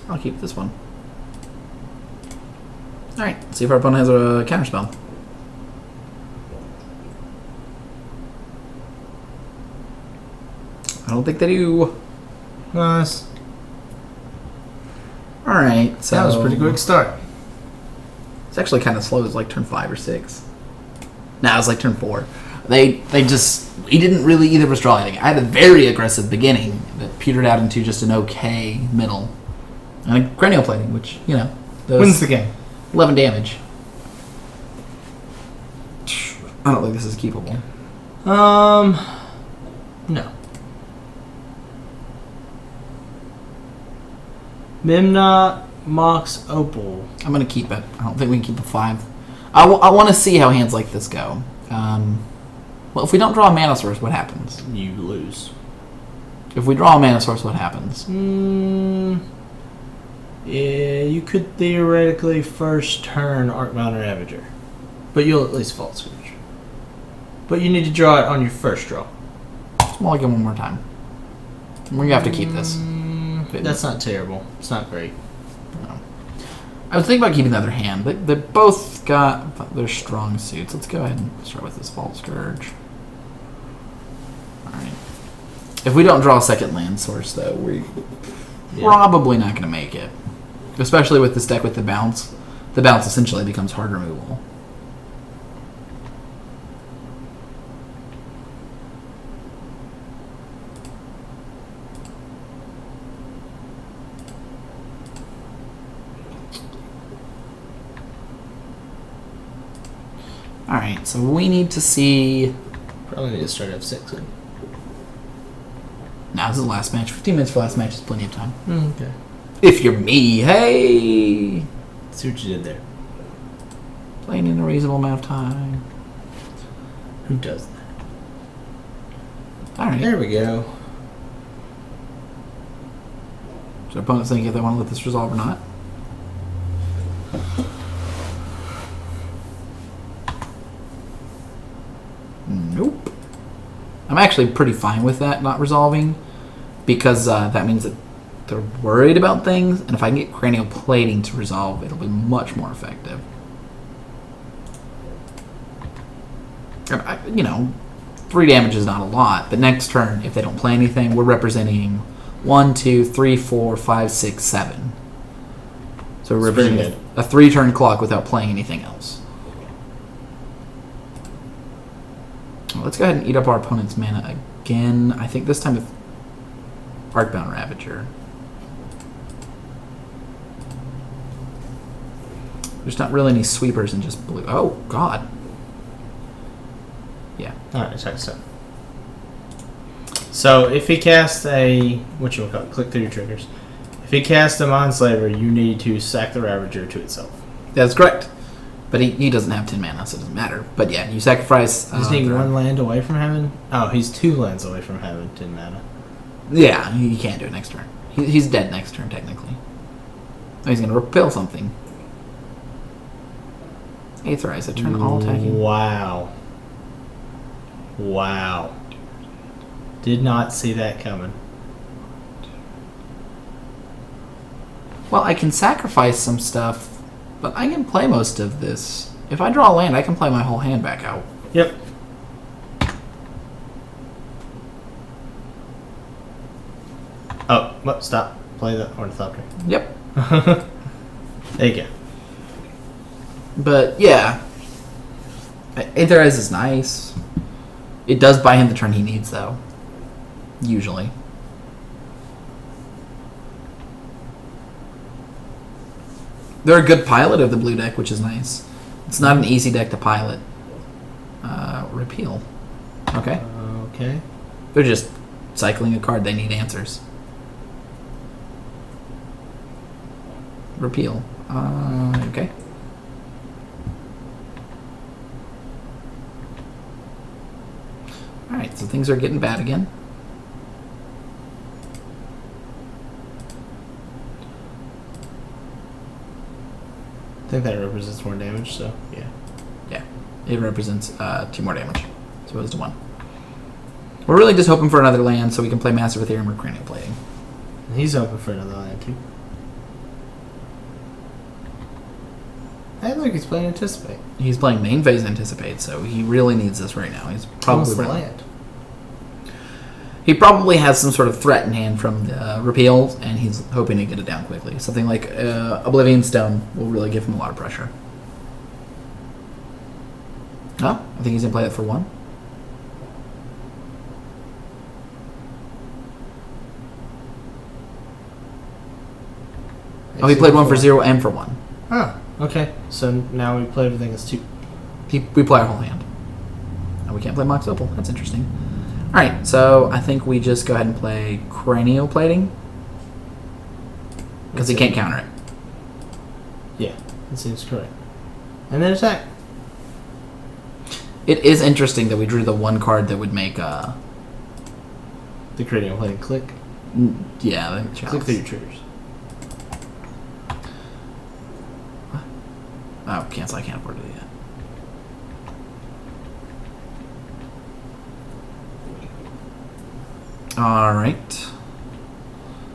I'll keep this one. Alright, see if our opponent has a counterspell. I don't think they do. Nice. Alright, so... That was a pretty quick start. It's actually kind of slow. It's like turn 5 or 6. Nah, it was like turn 4. We didn't really either of us draw anything. I had a very aggressive beginning that petered out into just an okay middle. And a cranial plating, which, Wins the game. 11 damage. I don't think this is keepable. No. Mimna, Mox, Opal. I'm going to keep it. I don't think we can keep a 5. I want to see how hands like this go. Well, if we don't draw a mana source, what happens? You lose. If we draw a mana source, what happens? Yeah, you could theoretically first turn Arcbound Ravager. But you'll at least Fault Switch. But you need to draw it on your first draw. Well, I'll give one more time. We're going to have to keep this. That's not terrible. It's not great. No. I was thinking about keeping the other hand. They both got their strong suits. Let's go ahead and start with this Vault Scourge. Alright. If we don't draw a second land source, though, we're probably not going to make it. Especially with this deck with the bounce. The bounce essentially becomes hard removal. Alright, so we need to see... Probably need to start F6 then. Now, this is the last match. 15 minutes for last match is plenty of time. Okay. If you're me, hey! See what you did there. Playing in a reasonable amount of time. Who does that? Alright. There we go. So our opponent's thinking if they want to let this resolve or not. Nope. I'm actually pretty fine with that not resolving because that means that they're worried about things, and if I can get cranial plating to resolve, it'll be much more effective. 3 damage is not a lot, but next turn, if they don't play anything, we're representing 1, 2, 3, 4, 5, 6, 7. So we're representing a 3-turn clock without playing anything else. Well, let's go ahead and eat up our opponent's mana again. I think this time with Arcbound Ravager. There's not really any sweepers in just blue. Oh, God. Yeah. Alright, so if he casts click through your triggers. If he casts a Mindslaver, you need to sack the Ravager to itself. That's correct. But he doesn't have 10 mana, so it doesn't matter. But yeah, you sacrifice... Isn't he 1 land away from having... Oh, he's 2 lands away from having 10 mana. Yeah, he can't do it next turn. He's dead next turn, technically. Oh, he's going to repel something. Aetherize, I turn all attacking. Wow. Did not see that coming. Well, I can sacrifice some stuff, but I can play most of this. If I draw a land, I can play my whole hand back out. Yep. Oh, stop. Play the Ornithopter. Yep. There you go. But, yeah. Aetherize is nice. It does buy him the turn he needs, though. Usually. They're a good pilot of the blue deck, which is nice. It's not an easy deck to pilot. Repeal. Okay. Okay. They're just cycling a card. They need answers. repeal. Okay. Alright, so things are getting bad again. I think that represents more damage, so yeah. Yeah, it represents 2 more damage, as opposed to 1. We're really just hoping for another land so we can play Massive Ethereum or Cranial Plating. And he's hoping for another land, too. Hey, look, he's playing Anticipate. He's playing main phase Anticipate, so he really needs this right now. He's probably the land. He probably has some sort of threat in hand from the repeals, and he's hoping to get it down quickly. Something like Oblivion Stone will really give him a lot of pressure. Oh, I think he's going to play that for 1. Oh, he played 1 for 0 and for 1. Oh, okay. So now we play everything as 2. We play our whole hand. And we can't play Mox Opal. That's interesting. Alright, so I think we just go ahead and play Cranial Plating. Because he can't counter it. Yeah, that seems correct. And then attack. It is interesting that we drew the 1 card that would make the Cranial Plating click. Yeah, Click through your triggers. Oh, cancel. I can't afford to do that. Alright.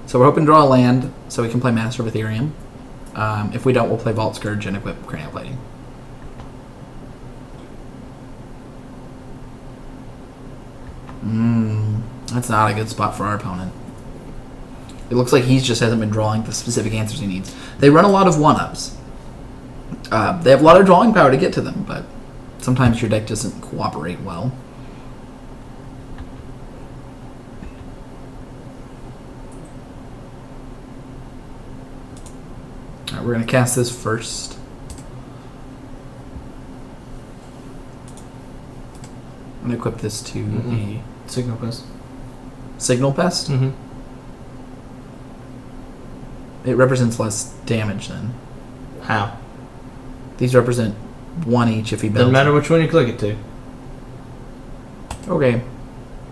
So we're hoping to draw a land so we can play Master of Ethereum. If we don't, we'll play Vault Scourge and equip Cranial Plating. That's not a good spot for our opponent. It looks like he just hasn't been drawing the specific answers he needs. They run a lot of 1-ups. They have a lot of drawing power to get to them, but sometimes your deck doesn't cooperate well. Alright, we're going to cast this first. I'm going to equip this to a Signal Pest. Signal Pest. Mm-hmm. It represents less damage then. How? These represent 1 each if he builds. Doesn't matter which one you click it to. Okay.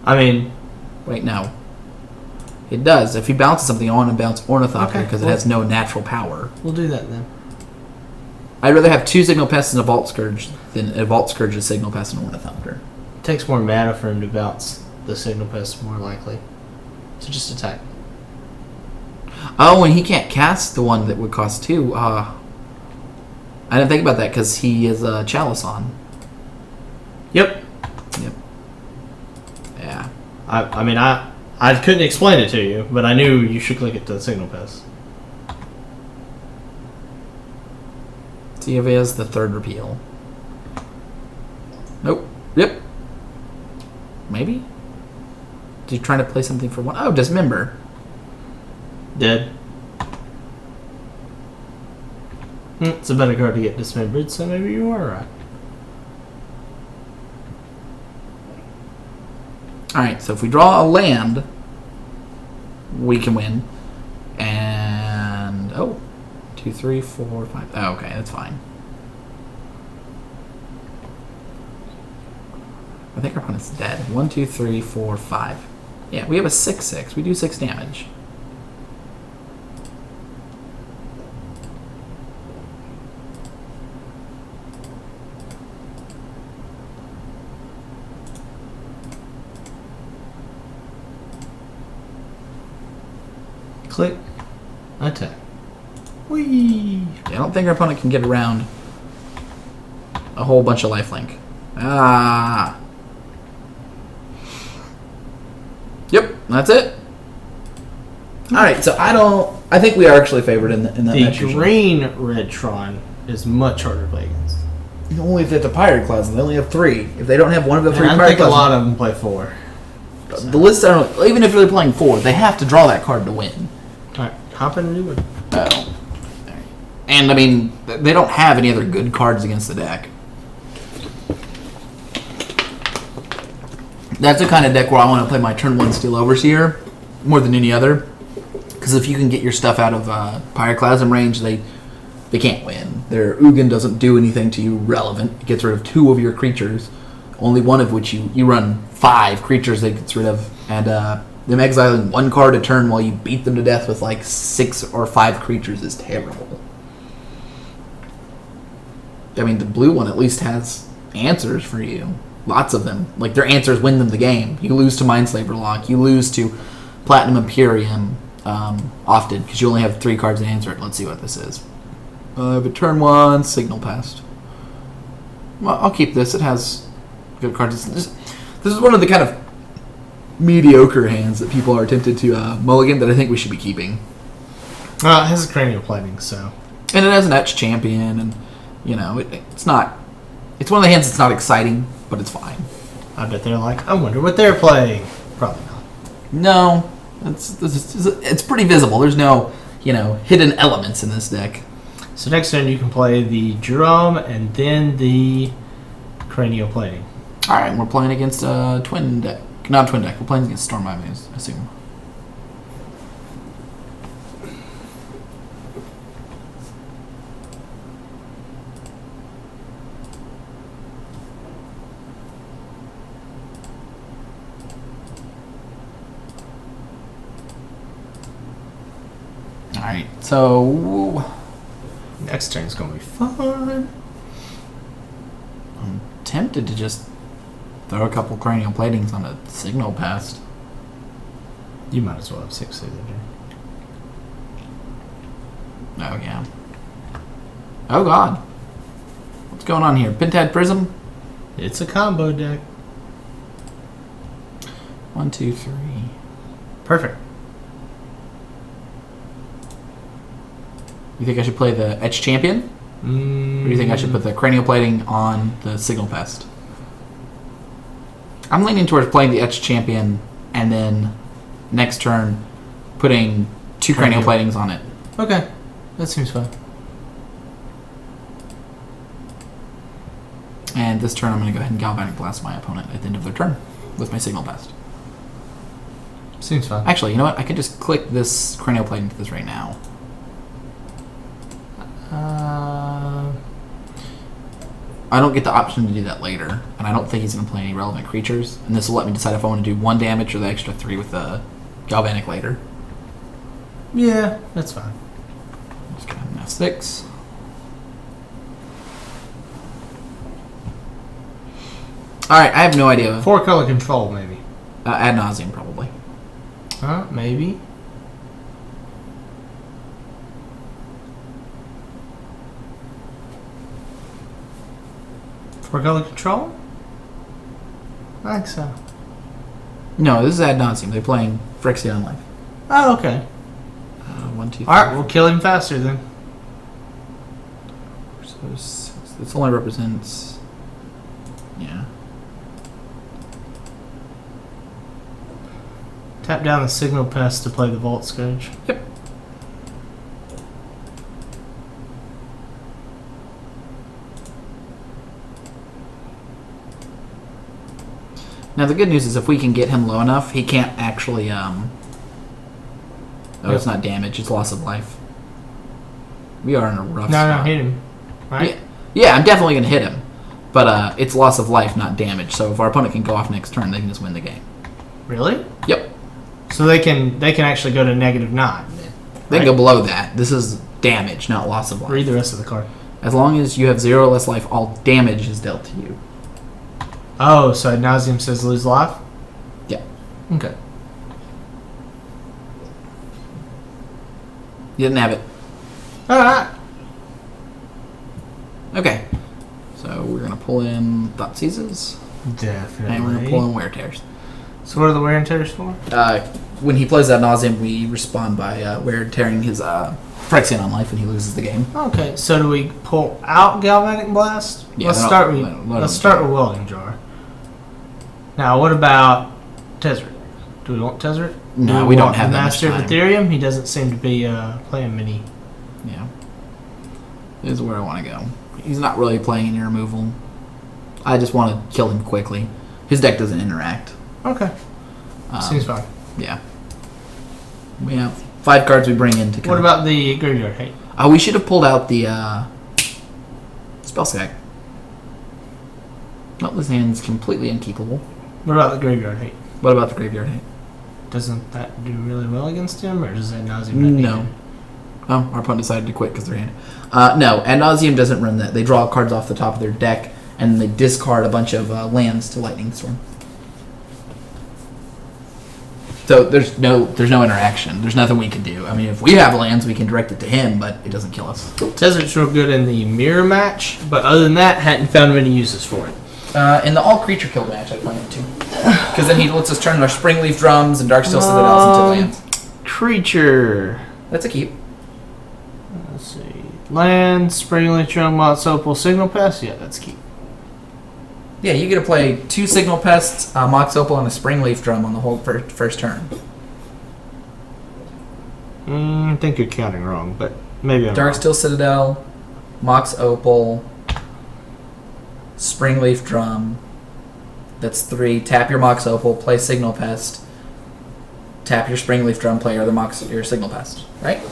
I mean... Wait, no. It does. If he bounces something, I want to bounce Ornithopter because it has no natural power. We'll do that then. I'd rather have 2 Signal Pests and a Vault Scourge than a Vault Scourge, a Signal Pest, and Ornithopter. It takes more mana for him to bounce the Signal Pest more likely. So just attack. Oh, and he can't cast the one that would cost 2. I didn't think about that because he is a Chalice on. Yep. Yeah. I mean, I couldn't explain it to you, but I knew you should click it to the Signal Pest. See if he has the 3rd repeal. Nope. Yep. Maybe? Did you try to play something for 1? Oh, Dismember. Dead. It's a better card to get dismembered, so maybe you are right. Alright, so if we draw a land, we can win. And... Oh. 2, 3, 4, 5. Oh, okay, that's fine. I think our opponent's dead. 1, 2, 3, 4, 5. Yeah, we have a 6/6. We do 6 damage. Click. Attack. Whee! I don't think our opponent can get around a whole bunch of lifelink. Ah. Yep, that's it. All right, so I think we are actually favored in that match. The green red Tron is much harder to play against. Only if they have the Pirate Claws, and they only have 3. If they don't have one of the 3 I Pirate think a Claws, lot of them play 4. the list, even if they're playing 4, they have to draw that card to win. Alright, hop in and do it. Oh. And, I mean, they don't have any other good cards against the deck. That's the kind of deck where I want to play my turn 1 Steel Overseer more than any other. Because if you can get your stuff out of Pyroclasm range, they can't win. Their Ugin doesn't do anything to you relevant. It gets rid of 2 of your creatures, only one of which you run 5 creatures that it gets rid of. And them exiling 1 card a turn while you beat them to death with like 6 or 5 creatures is terrible. I mean, the blue one at least has answers for you. Lots of them. Like, their answers win them the game. You lose to Mindslaver Lock. You lose to Platinum Imperium often, because you only have 3 cards to answer it. Let's see what this is. I have a turn 1, Signal Pest. Well, I'll keep this. It has good cards. This is one of the kind of mediocre hands that people are tempted to mulligan that I think we should be keeping. It has a cranial plating, so. And it has an Etched Champion, and, you know, it's not... It's one of the hands that's not exciting, but it's fine. I bet they're like, I wonder what they're playing. Probably not. No. It's pretty visible. There's no, hidden elements in this deck. So next turn you can play the drum and then the cranial plating. All right, we're playing against a twin deck. Not twin deck. We're playing against Storm I assume. All right, so next turn's gonna be fun. I'm tempted to just throw a couple cranial platings on a Signal Pest. You might as well have 6 signature. Oh yeah. Oh god. What's going on here? Pentad Prism? It's a combo deck. 1, 2, 3. Perfect. You think I should play the Etched Champion? Or do you think I should put the cranial plating on the Signal Pest? I'm leaning towards playing the Etched Champion and then next turn putting 2 cranial platings on it. Okay. That seems fun. And this turn I'm going to go ahead and Galvanic Blast my opponent at the end of their turn with my Signal Pest. Seems fun. Actually, you know what? I could just click this cranial plating to this right now. I don't get the option to do that later, and I don't think he's going to play any relevant creatures. And this will let me decide if I want to do 1 damage or the extra 3 with the Galvanic later. Yeah, that's fine. Just go ahead and F6. Alright, I have no idea. 4-color control, maybe. Ad nauseum, probably. Maybe. Color control? I think so. No, this is Ad nauseum. They're playing Phyrexian Life. Oh, okay. 1, 2, 3. Alright, we'll kill him faster then. So this only represents... Yeah. Tap down the Signal Pest to play the Vault Scourge. Yep. Now the good news is if we can get him low enough, he can't actually it's not damage, it's loss of life. We are in a rough spot. No, hit him. Right? Yeah, I'm definitely going to hit him. But it's loss of life, not damage. So if our opponent can go off next turn, they can just win the game. Really? Yep. So they can actually go to -9. They can go below that. This is damage, not loss of life. Read the rest of the card. As long as you have 0 or less life, all damage is dealt to you. Oh, so Ad nauseum says lose life? Yeah. Okay. You didn't have it. Alright. Okay. So we're going to pull in Thought Seizes. Definitely. And we're going to pull in Wear Tears. So what are the wear and tears for? When he plays Ad nauseum, we respond by wear tearing his Phyrexian on life, and he loses the game. Okay, so do we pull out Galvanic Blast? Yeah, let's start with Welding Jar. Now, what about Tezzeret? Do we want Tezzeret? No, we don't have that much Master of time. Ethereum? He doesn't seem to be playing many. Yeah. This is where I want to go. He's not really playing any removal. I just want to kill him quickly. His deck doesn't interact. Okay. Seems fine. Yeah. We have 5 cards we bring in to. What about the Graveyard Hate? We should have pulled out the spell sack. No, this hand's completely unkeepable. What about the Graveyard Hate? What about the Graveyard Hate? Doesn't that do really well against him, or does that nauseum not No. need it? Oh, our opponent decided to quit because their hand. No, Ad Nauseam doesn't run that. They draw cards off the top of their deck, and they discard a bunch of lands to Lightning Storm. So there's no interaction. There's nothing we can do. I mean, if we have lands, we can direct it to him, but it doesn't kill us. It says it's real good in the mirror match, but other than that, hadn't found many uses for it. In the all creature kill match, I play it too. Because then he lets us turn our Springleaf Drums and Darksteel Citadels into lands. Creature. That's a keep. Let's see. Land, Springleaf Drum, Mott's Opal, Signal Pest. Yeah, that's key. Yeah, you get to play 2 Signal Pests, Mox Opal, and a Springleaf Drum on the whole first turn. I think you're counting wrong, but maybe I'm wrong. Darksteel Citadel, Mox Opal, Springleaf Drum. That's 3. Tap your Mox Opal, play Signal Pest. Tap your Springleaf Drum, play your Signal Pest. Right?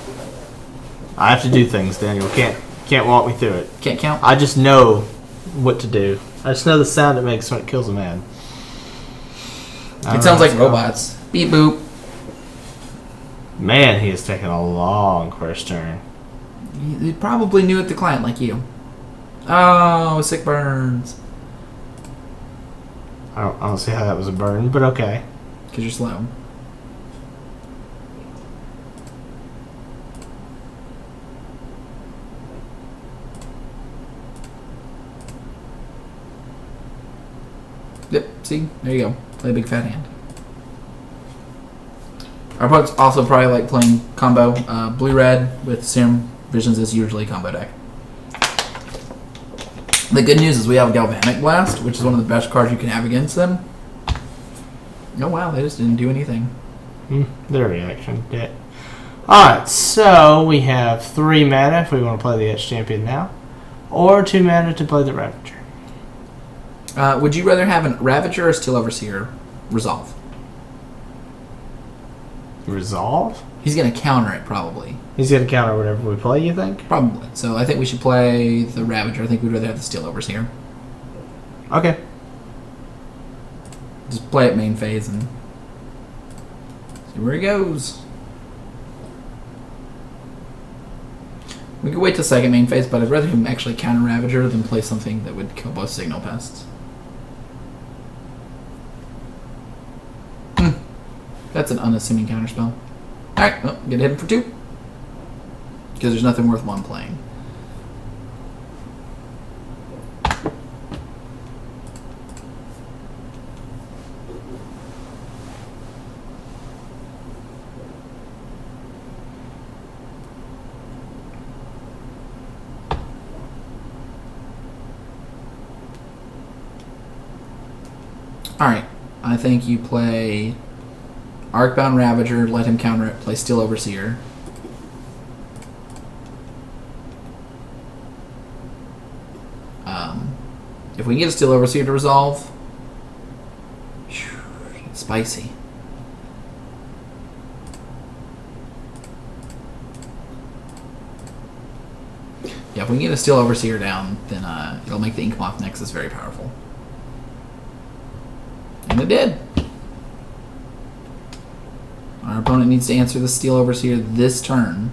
I have to do things, Daniel. Can't walk me through it. Can't count? I just know what to do. I just know the sound it makes when it kills a man. It sounds like robots. Beep boop. Man, he has taken a long first turn. He probably knew it the client like you. Oh, sick burns. I don't see how that was a burn, but okay. Because you're slow. Yep, see? There you go. Play a big fat hand. Our opponents also probably like playing combo. Blue-red with Serum Visions is usually a combo deck. The good news is we have Galvanic Blast, which is one of the best cards you can have against them. Oh wow, they just didn't do anything. Their reaction. Yeah. Alright, so we have 3 mana if we want to play the Etch Champion now. Or 2 mana to play the Ravager. Would you rather have a Ravager or Steel Overseer resolve? Resolve? He's going to counter it, probably. He's going to counter whatever we play, you think? Probably. So I think we should play the Ravager. I think we'd rather have the Steel Overseer. Okay. Just play it main phase and see where he goes. We could wait till second main phase, but I'd rather him actually counter Ravager than play something that would kill both Signal Pests. That's an unassuming counterspell. Alright, well, get hit for 2. Because there's nothing worth 1 playing. Alright, I think you play Arcbound Ravager, let him counter it, play Steel Overseer. If we can get a Steel Overseer to resolve, it's spicy. Yeah, if we can get a Steel Overseer down, then it'll make the Inkmoth Nexus very powerful. And it did. Our opponent needs to answer the Steel Overseer this turn.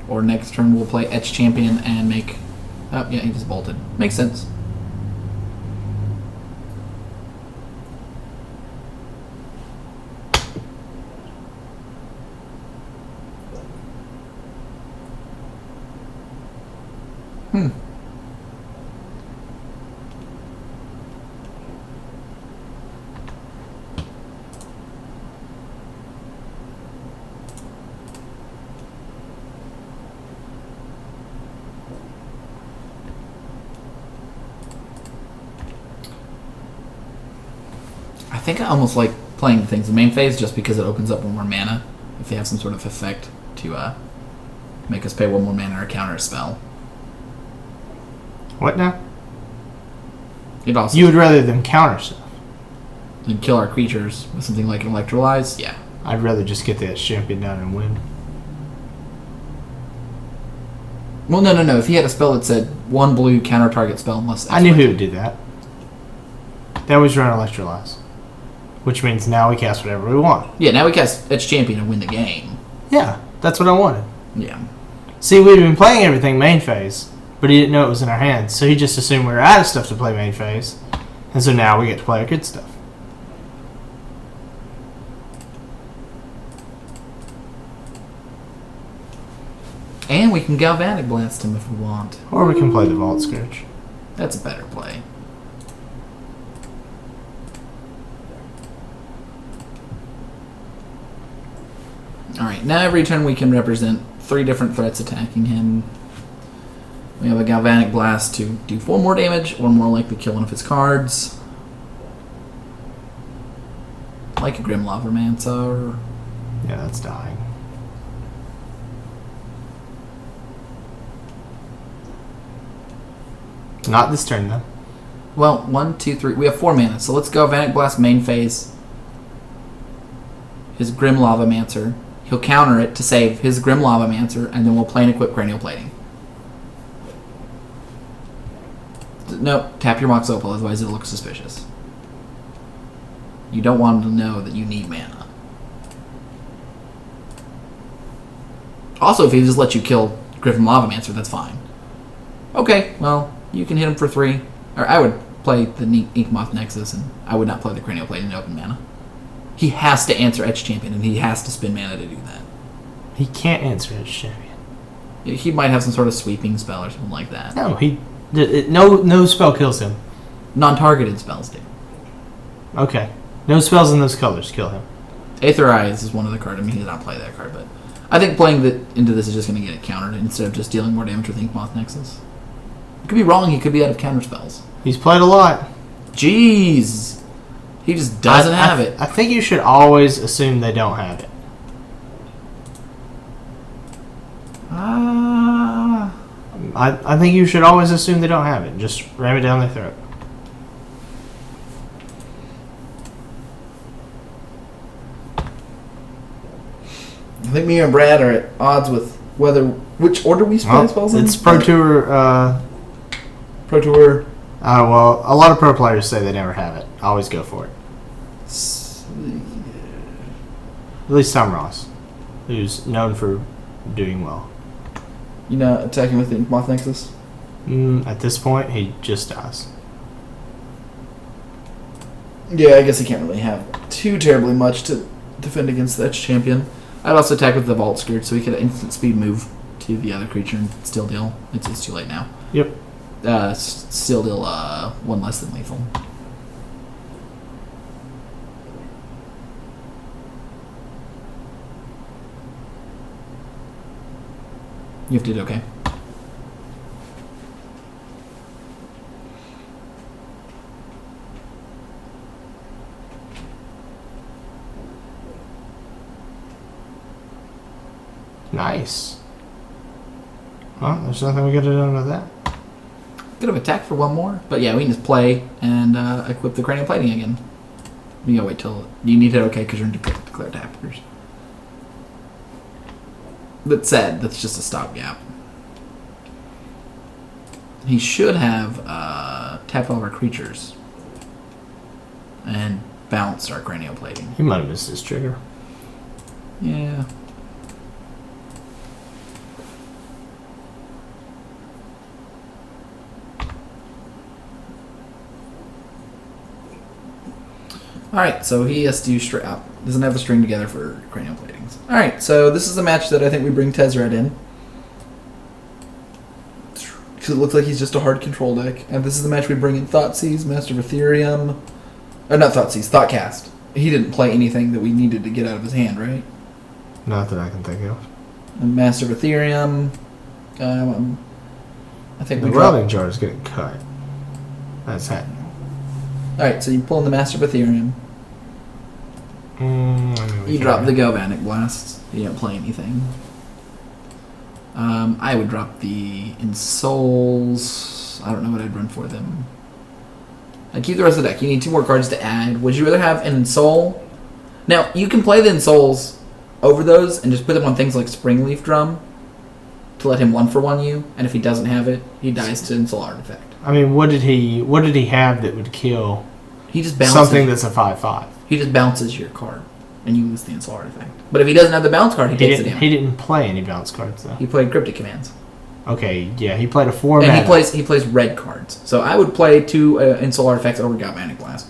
Or next turn we'll play Etch Champion and make... Oh, yeah, he just bolted. Makes sense. I think I almost like playing things in main phase just because it opens up 1 more mana. If they have some sort of effect to make us pay 1 more mana or counter a spell. What now? It also You would rather them counter stuff. than kill our creatures with something like an Electrolyze. Yeah. I'd rather just get that champion down and win. Well, no. If he had a spell that said 1 blue counter target spell unless... I knew he would do that. They always run Electrolyze. Which means now we cast whatever we want. Yeah, now we cast Etch Champion and win the game. Yeah, that's what I wanted. Yeah. See, we'd been playing everything main phase, but he didn't know it was in our hands, so he just assumed we were out of stuff to play main phase, and so now we get to play our good stuff. And we can Galvanic Blast him if we want. Or we can play the Vault Scourge. That's a better play. Alright, now every turn we can represent 3 different threats attacking him. We have a Galvanic Blast to do 4 more damage, or more likely kill one of his cards. Like a Grim Lavamancer. Yeah, that's dying. Not this turn, though. Well, 1, 2, 3. We have 4 mana, so let's go Galvanic Blast main phase. His Grim Lavamancer. He'll counter it to save his Grim Lavamancer, and then we'll play and equip Cranial Plating. No, tap your Mox Opal, otherwise it'll look suspicious. You don't want him to know that you need mana. Also, if he just lets you kill Grim Lavamancer, that's fine. Okay, well, you can hit him for 3. Or I would play the Inkmoth Nexus, and I would not play the Cranial Plating in open mana. He has to answer Etch Champion, and he has to spend mana to do that. He can't answer Etch Champion. He might have some sort of sweeping spell or something like that. No, no spell kills him. Non-targeted spells do. Okay. No spells in those colors kill him. Aether Eyes is one of the cards. I mean, he did not play that card, but I think playing into this is just going to get it countered instead of just dealing more damage with Inkmoth Nexus. I could be wrong. He could be out of counter spells. He's played a lot. Jeez. He just doesn't have it. I think you should always assume they don't have it. I think you should always assume they don't have it. Just ram it down their throat. I think me and Brad are at odds with which order we play spells in. It's Pro Tour. Pro Tour. Well, a lot of pro players say they never have it. Always go for it. At least Tom Ross, who's known for doing well. You know, attacking with the Inkmoth Nexus? At this point, he just does. Yeah, I guess he can't really have too terribly much to defend against the Etch Champion. I'd also attack with the Vault Scourge so he could instant speed move to the other creature and still deal. It's too late now. Yep. Still deal 1 less than lethal. You have to do okay. Nice. Well, there's nothing we could have done with that. Could have attacked for 1 more, but yeah, we can just play and equip the Cranial Plating again. You gotta wait till you need it okay because you're in declare tappers. That said, that's just a stopgap. He should have tapped all of our creatures and bounced our Cranial Plating. He might have missed his trigger. Yeah. Alright, so he has to strap. Doesn't have a string together for Cranial Platings. Alright, so this is the match that I think we bring Tezzeret in. Because it looks like he's just a hard control deck. And this is the match we bring in Thoughtseize, Master of Ethereum. Or not Thoughtseize, Thoughtcast. He didn't play anything that we needed to get out of his hand, right? Not that I can think of. And Master of Ethereum. I think the we welding jar is getting cut. That's happening. Alright, so you pull in the Master of Ethereum. You drop the Galvanic Blast. You don't play anything. I would drop the Insouls. I don't know what I'd run for them. I'd keep the rest of the deck. You need 2 more cards to add. Would you rather have an Insoul Now, you can play the Insouls over those and just put them on things like Springleaf Drum to let him 1-for-1 you, and if he doesn't have it, he dies to Insoul Artifact. I mean, what did he have that would kill He just bounces something that's a 5/5? He just bounces your card, and you lose the Insoul Artifact. But if he doesn't have the bounce card, he takes the damage. He didn't play any bounce cards though. He played Cryptic Commands. Okay, yeah, he played a 4 And mana. he plays red cards. So I would play 2 Insoul Artifacts over Galvanic Blast.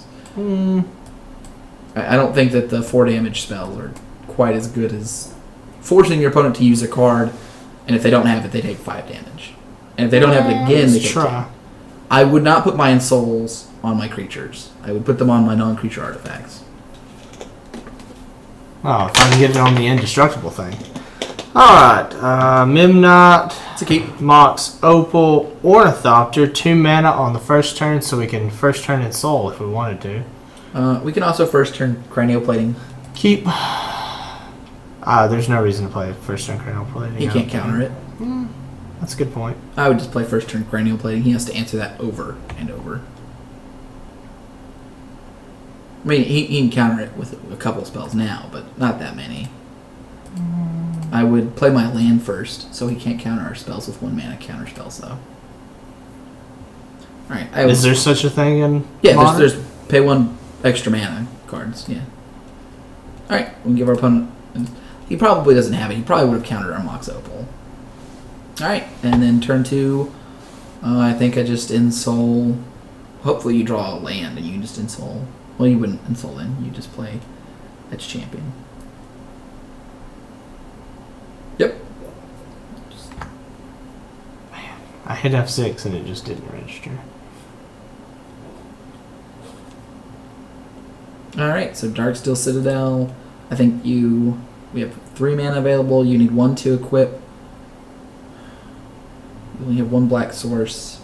I don't think that the 4 damage spells are quite as good as forcing your opponent to use a card, and if they don't have it, they take 5 damage. And if they don't have it again, they take 10. I would not put my Insouls on my creatures. I would put them on my non-creature artifacts. Oh, if I can get it on the indestructible thing. Alright, Mimnot. It's a keep. Mox, Opal, Ornithopter, 2 mana on the first turn, so we can first turn Insoul if we wanted to. We can also first turn Cranioplating. Keep. There's no reason to play first turn Cranioplating. He can't counter it. That's a good point. I would just play first turn Cranioplating. He has to answer that over and over. I mean, he can counter it with a couple spells now, but not that many. I would play my land first, so he can't counter our spells with 1 mana counter spells, though. Alright. Is there such a thing in Yeah, Modern? there's pay 1 extra mana cards, yeah. Alright, we can give our opponent... He probably doesn't have it. He probably would have countered our Mox Opal. Alright, and then turn 2, I think I just Insoul... Hopefully you draw a land and you can just Insoul... Well, you wouldn't Insoul in. You just play Etch Champion. Yep. Man, I hit F6 and it just didn't register. Alright, so Darksteel Citadel. I think we have 3 mana available. You need 1 to equip. You only have 1 black source.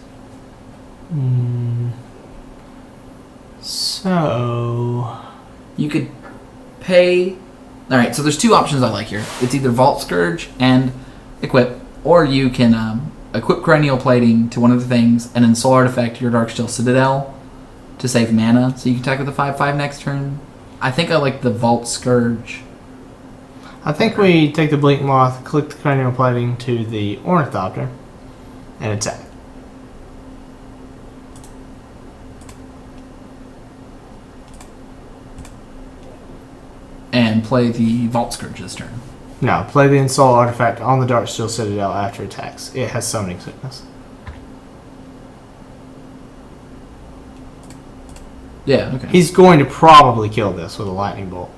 So You could pay... Alright, so there's 2 options I like here. It's either Vault Scourge and equip, or you can equip Cranioplating to one of the things and then Soul Artifact your Darksteel Citadel to save mana, so you can attack with a 5/5 next turn. I think I like the Vault Scourge. I think we take the Blink Moth, click the Cranioplating to the Ornithopter, and attack. And play the Vault Scourge this turn. No, play the Insoul Artifact on the Darksteel Citadel after attacks. It has Summoning Sickness. Yeah, okay. He's going to probably kill this with a Lightning Bolt.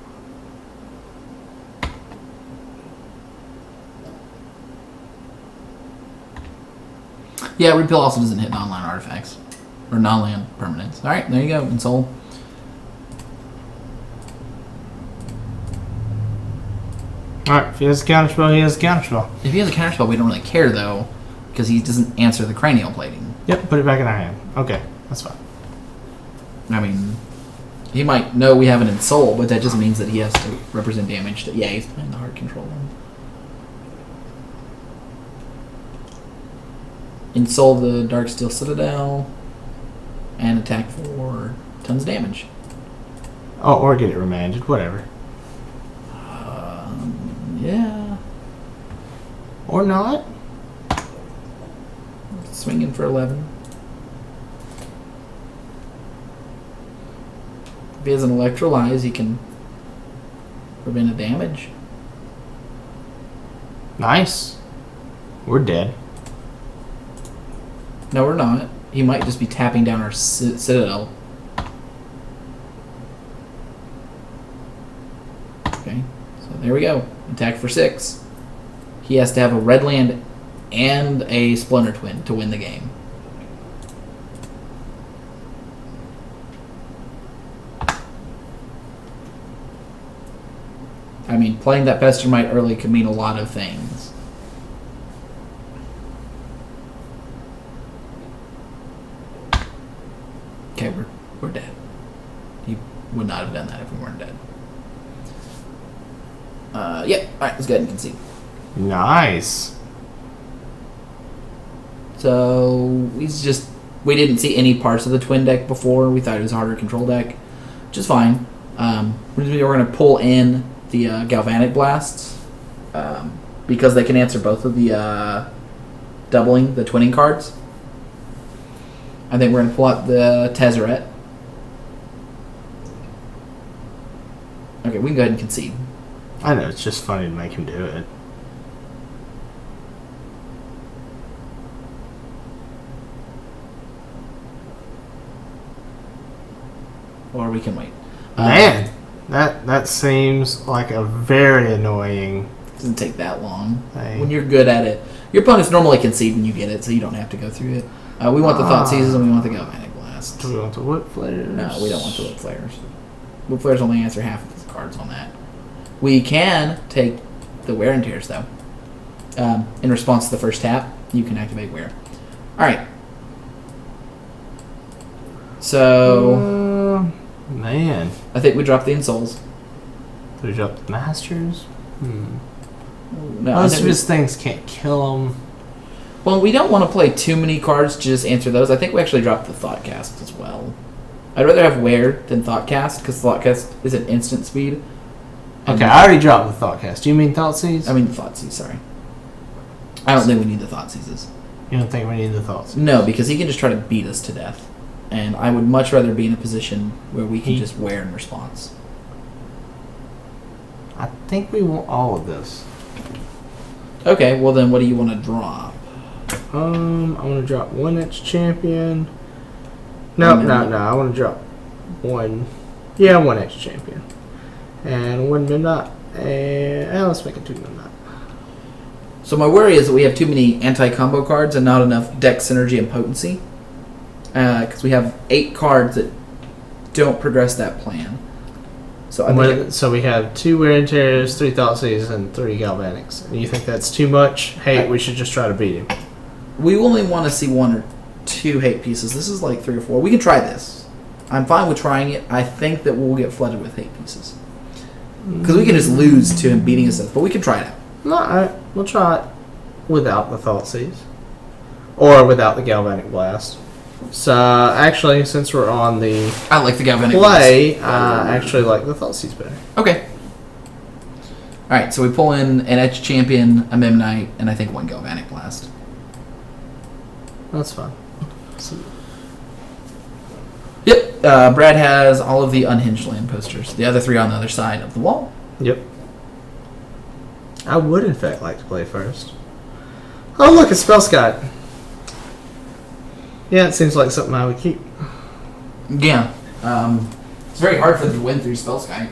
Yeah, Repeal also doesn't hit non-land artifacts. Or non-land permanents. Alright, there you go, Insoul. Alright, if he has a counterspell, he has a counterspell. If he has a counterspell, we don't really care, though, because he doesn't answer the Cranioplating. Yep, put it back in our hand. Okay, that's fine. I mean, he might know we have an Insoul, but that just means that he has to represent damage. Yeah, he's playing the hard control one. Insoul the Darksteel Citadel, and attack for tons of damage. Oh, or get it remanded, whatever. Yeah. Or not. Swinging for 11. If he has an Electrolyze, he can prevent a damage. Nice. We're dead. No, we're not. He might just be tapping down our Citadel. Okay, so there we go. Attack for 6. He has to have a red land and a Splinter Twin to win the game. I mean, playing that Pestermite early could mean a lot of things. Okay, we're dead. He would not have done that if we weren't dead. Yep. Alright, let's go ahead and concede. Nice. So, we didn't see any parts of the twin deck before. We thought it was a harder control deck, which is fine. We're going to pull in the Galvanic Blasts because they can answer both of the doubling, the twinning cards. I think we're going to pull out the Tezzeret. Okay, we can go ahead and concede. I know, it's just funny to make him do it. Or we can wait. Man, that seems like a very annoying. Doesn't take that long. Thing. When you're good at it. Your opponents normally concede when you get it, so you don't have to go through it. We want the Thought Seizes and we want the Galvanic Blast. Do we want the Whip Flares? No, we don't want the Whip Flares. Whip Flares only answer half of the cards on that. We can take the Wear and Tears, though. In response to the first tap, you can activate Wear. Alright. So... man. I think we drop the Insoles. Do we drop the Masters? No, Most of his things can't kill him. Well, we don't want to play too many cards to just answer those. I think we actually dropped the Thoughtcast as well. I'd rather have Wear than Thoughtcast, because Thoughtcast is an instant speed. Okay, I already dropped the Thoughtcast. Do you mean Thoughtseize? I mean Thoughtseize, sorry. I don't think we need the Thoughtseizes. You don't think we need the Thoughtseize? No, because he can just try to beat us to death. And I would much rather be in a position where we can just Wear in response. I think we want all of this. Okay, well then what do you want to drop? I want to drop one Edge Champion. No. I want to drop one. Yeah, one Edge Champion. And one Midnight. And let's make it 2 Midnight. So my worry is that we have too many anti-combo cards and not enough deck synergy and potency. Because we have 8 cards that don't progress that plan. So So we have 2 Wear and Tears, 3 Thoughtseizes, and 3 Galvanics. And you think that's too much? Hey, we should just try to beat him. We only want to see 1 or 2 hate pieces. This is like 3 or 4. We can try this. I'm fine with trying it. I think that we'll get flooded with hate pieces. Because we can just lose to him beating us up. But we can try it out. No, we'll try it without the Thoughtseize. Or without the Galvanic Blast. So, actually, since we're on the I like the Galvanic play, I actually like the Thoughtseize better. Okay. Alright, so we pull in an Edge Champion, a Memnite, and I think 1 Galvanic Blast. That's fine. Yep. Brad has all of the Unhinged Land posters. The other 3 on the other side of the wall. Yep. I would, in fact, like to play first. Oh, look, it's Spellskite. Yeah, it seems like something I would keep. Yeah. It's very hard for them to win through Spellskite.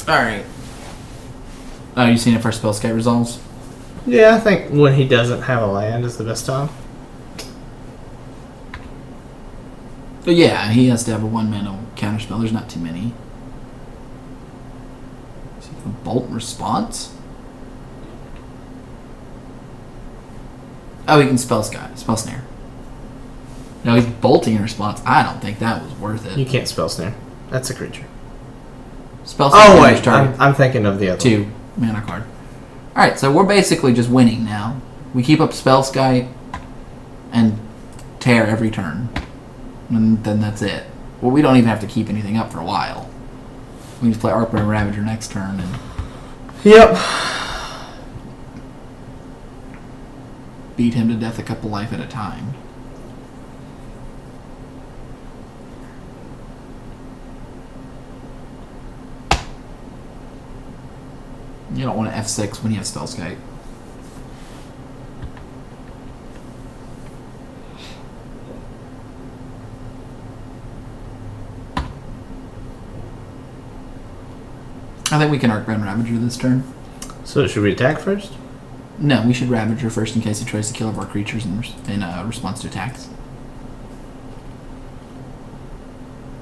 Alright. Oh, you seen it for Spellskite resolves? Yeah, I think when he doesn't have a land is the best time. But yeah, he has to have a 1-mana counterspell. There's not too many. Is he a Bolt response? Oh, he can spell snare. No, he's bolting in response. I don't think that was worth it. You can't spell snare. That's a creature. Spell snare. Oh wait, I'm thinking of the other 2 mana card. All right, so we're basically just winning now. We keep up Spellskite and tear every turn, and then that's it. Well, we don't even have to keep anything up for a while. We just play Arcbound Ravager next turn and. Yep. Beat him to death a couple life at a time. You don't want to F6 when you have Spellskite. I think we can Arcbound Ravager this turn. So should we attack first? No, we should Ravager first in case he tries to kill one of our creatures in response to attacks.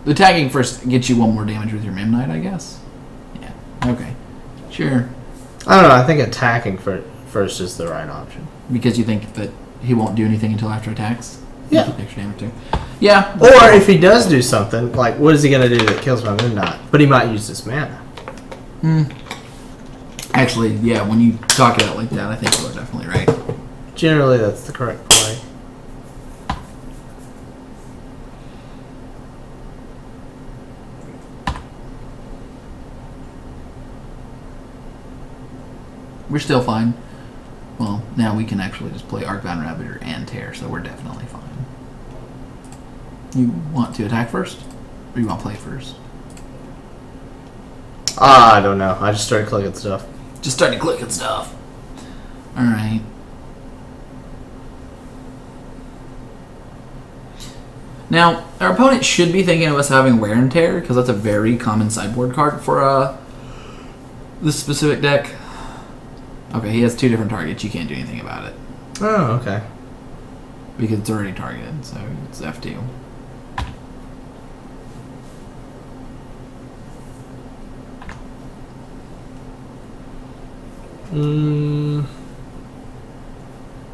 The attacking first gets you 1 more damage with your Memnite, I guess? Yeah. Okay. Sure. I don't know. I think attacking first is the right option. Because you think that he won't do anything until after attacks? Yeah. Extra damage too. Yeah. Or if he does do something, like, what is he going to do that kills my Midnight? But he might use this mana. Actually, yeah, when you talk it out like that, I think you are definitely right. Generally, that's the correct play. We're still fine. Well, now we can actually just play Arcbound Ravager and Tear, so we're definitely fine. You want to attack first? Or you want to play first? I don't know. I just started clicking stuff. Just starting clicking stuff. Alright. Now, our opponent should be thinking of us having Wear and Tear, because that's a very common sideboard card for this specific deck. Okay, he has 2 different targets. You can't do anything about it. Oh, okay. Because it's already targeted, so it's F2.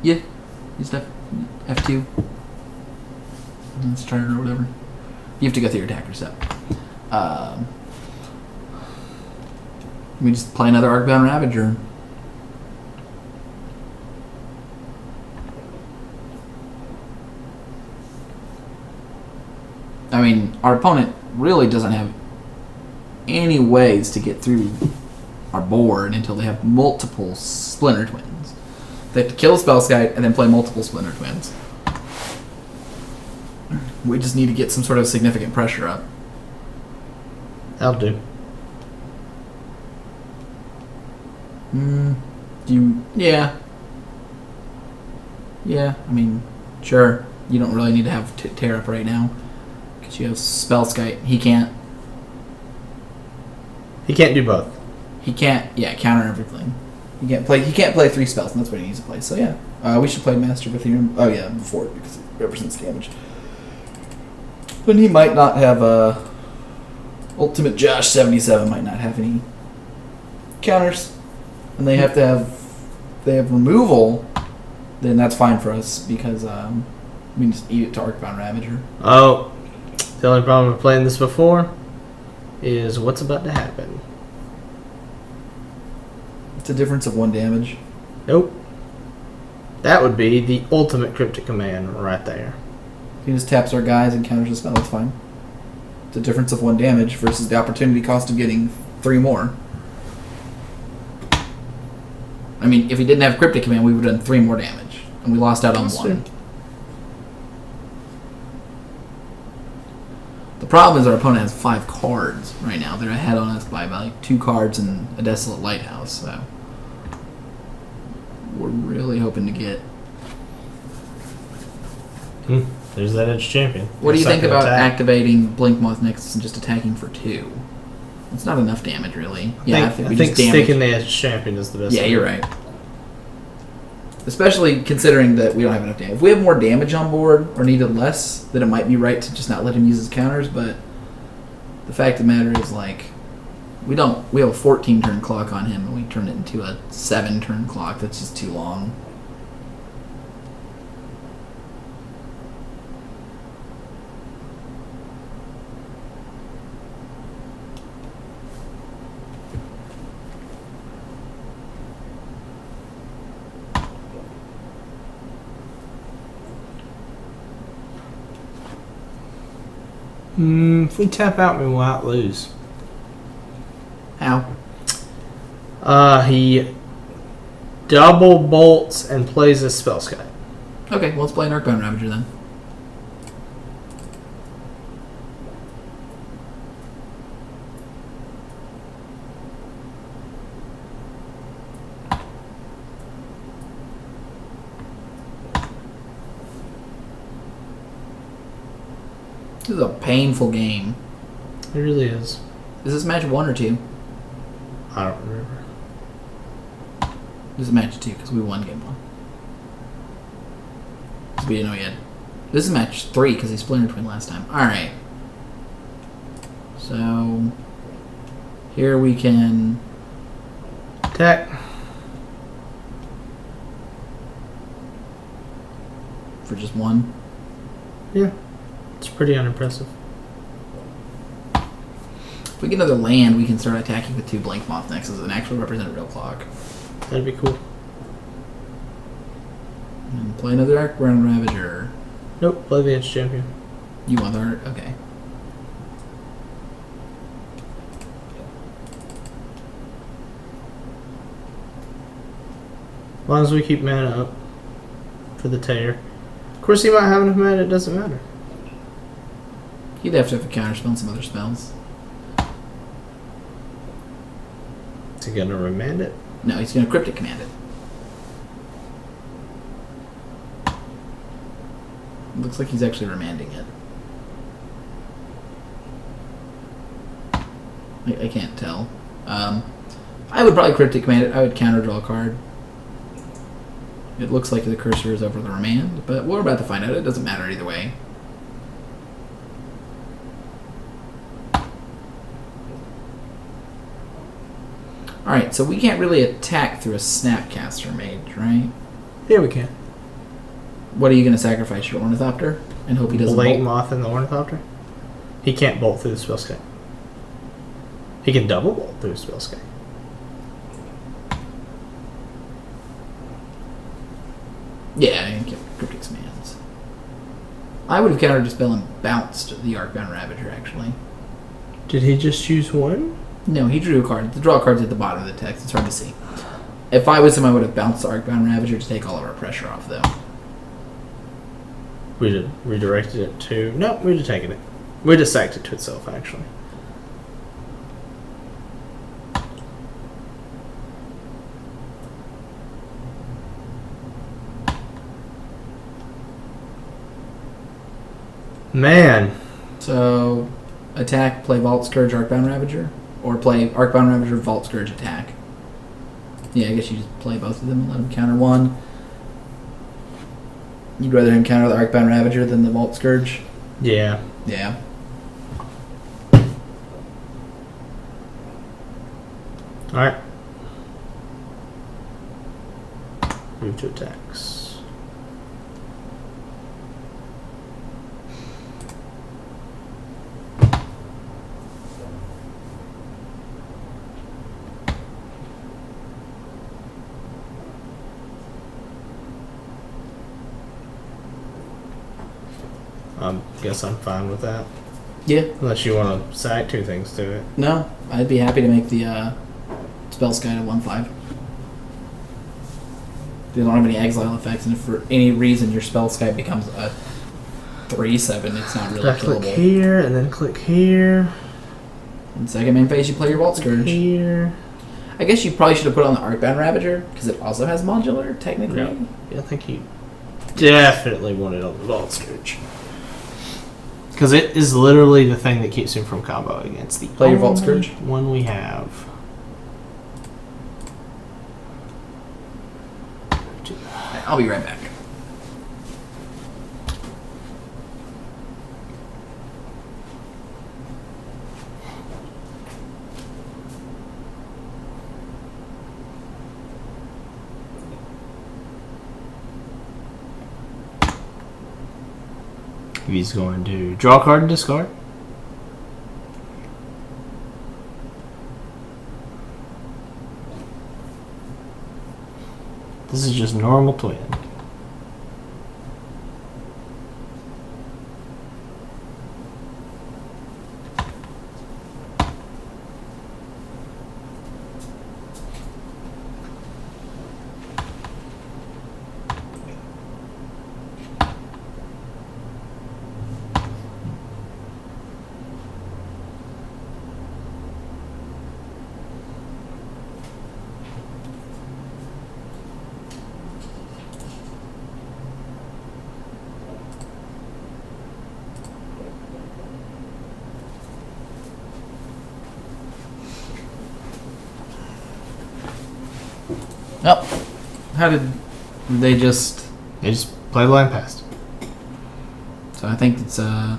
Yeah, he's F2. Let's turn or whatever. You have to go through your attacker step. We just play another Arcbound Ravager. I mean, our opponent really doesn't have any ways to get through our board until they have multiple Splinter Twins. They have to kill a Spellskite and then play multiple Splinter Twins. We just need to get some sort of significant pressure up. That'll do. Yeah. Yeah, I mean, sure. You don't really need to have Tear up right now. Because you have Spellskite. He can't. He can't do both. He can't, counter everything. He can't play 3 spells, and that's what he needs to play. So yeah, we should play Master of Ethereum. Oh yeah, before it, because it represents damage. But he might not have Ultimate Josh 77 might not have any counters, and they have removal. Then that's fine for us because we can just eat it to Arcbound Ravager. Oh, the only problem with playing this before is what's about to happen. It's a difference of 1 damage. Nope. That would be the ultimate cryptic command right there. He just taps our guys and counters the spell. That's fine. It's a difference of 1 damage versus the opportunity cost of getting 3 more. I mean, if he didn't have cryptic command, we would have done 3 more damage, and we lost out on 1. The problem is our opponent has 5 cards right now. They're ahead on us by about like 2 cards and a Desolate Lighthouse. So we're really hoping to get. There's that Edge Champion. What do you think about activating Blink Moth Nexus and just attacking for 2? It's not enough damage, really. Yeah, I think sticking the Edge Champion is the best. Yeah, you're right. Especially considering that we don't have enough damage. If we have more damage on board or needed less, then it might be right to just not let him use his counters. But the fact of the matter is, like, we have a 14 turn clock on him, and we turned it into a 7 turn clock. That's just too long. If we tap out, we will out lose. How? He double bolts and plays a Spellskite. Okay, well, let's play an Arcbound Ravager then. This is a painful game. It really is. Is this match 1 or 2? I don't remember. This is match 2 because we won game 1. We didn't know yet. This is match 3 because he splintered twin last time. Alright. So here we can attack. For just 1. Yeah. It's pretty unimpressive. If we get another land, we can start attacking with 2 blank moth nexus and actually represent a real clock. That'd be cool. And play another Arcbound Ravager. Nope, play the Edge Champion. You want the art? Okay. As long as we keep mana up for the Tear. Of course, he might have enough mana, it doesn't matter. He'd have to have a counterspell and some other spells. Is he gonna remand it? No, he's going to Cryptic Command it. Looks like he's actually remanding it. I can't tell. I would probably Cryptic Command it. I would counter draw a card. It looks like the cursor is over the remand, but we're about to find out. It doesn't matter either way. Alright, so we can't really attack through a Snapcaster Mage, right? Yeah, we can. What are you going to sacrifice? Your Ornithopter? And hope he doesn't Blade bolt? Moth and the Ornithopter? He can't bolt through the Spellscape. He can double bolt through the Spellscape. Yeah, I can Cryptic Commands. I would have countered a spell and bounced the Arcbound Ravager, actually. Did he just choose one? No, he drew a card. The draw card's at the bottom of the text. It's hard to see. If I was him, I would have bounced the Arcbound Ravager to take all of our pressure off, though. We'd have redirected it to... No, we'd have taken it. We'd have sacked it to itself, actually. Man. So, attack, play Vault Scourge, Arcbound Ravager? Or play Arcbound Ravager, Vault Scourge, attack. Yeah, I guess you just play both of them and let him counter one. You'd rather him counter the Arcbound Ravager than the Vault Scourge? Yeah. Yeah. Alright. Move to attacks. I guess I'm fine with that. Yeah. Unless you want to sack 2 things to it. No, I'd be happy to make the Spell Sky to 1/5. They don't have any exile effects, and if for any reason your Spell Sky becomes a 3/7, it's not really Click killable. here, and then click here. In second main phase, you play your Vault Scourge. Here. I guess you probably should have put on the Arcbound Ravager, because it also has modular, technically. No. Yeah, I think you definitely wanted on the Vault Scourge. Because it is literally the thing that keeps him from combo against the Play your Vault Scourge. one we have. I'll be right back. He's going to draw a card and discard. This is just normal twin. Oh, How did they just... They just play the land past. So I think it's... I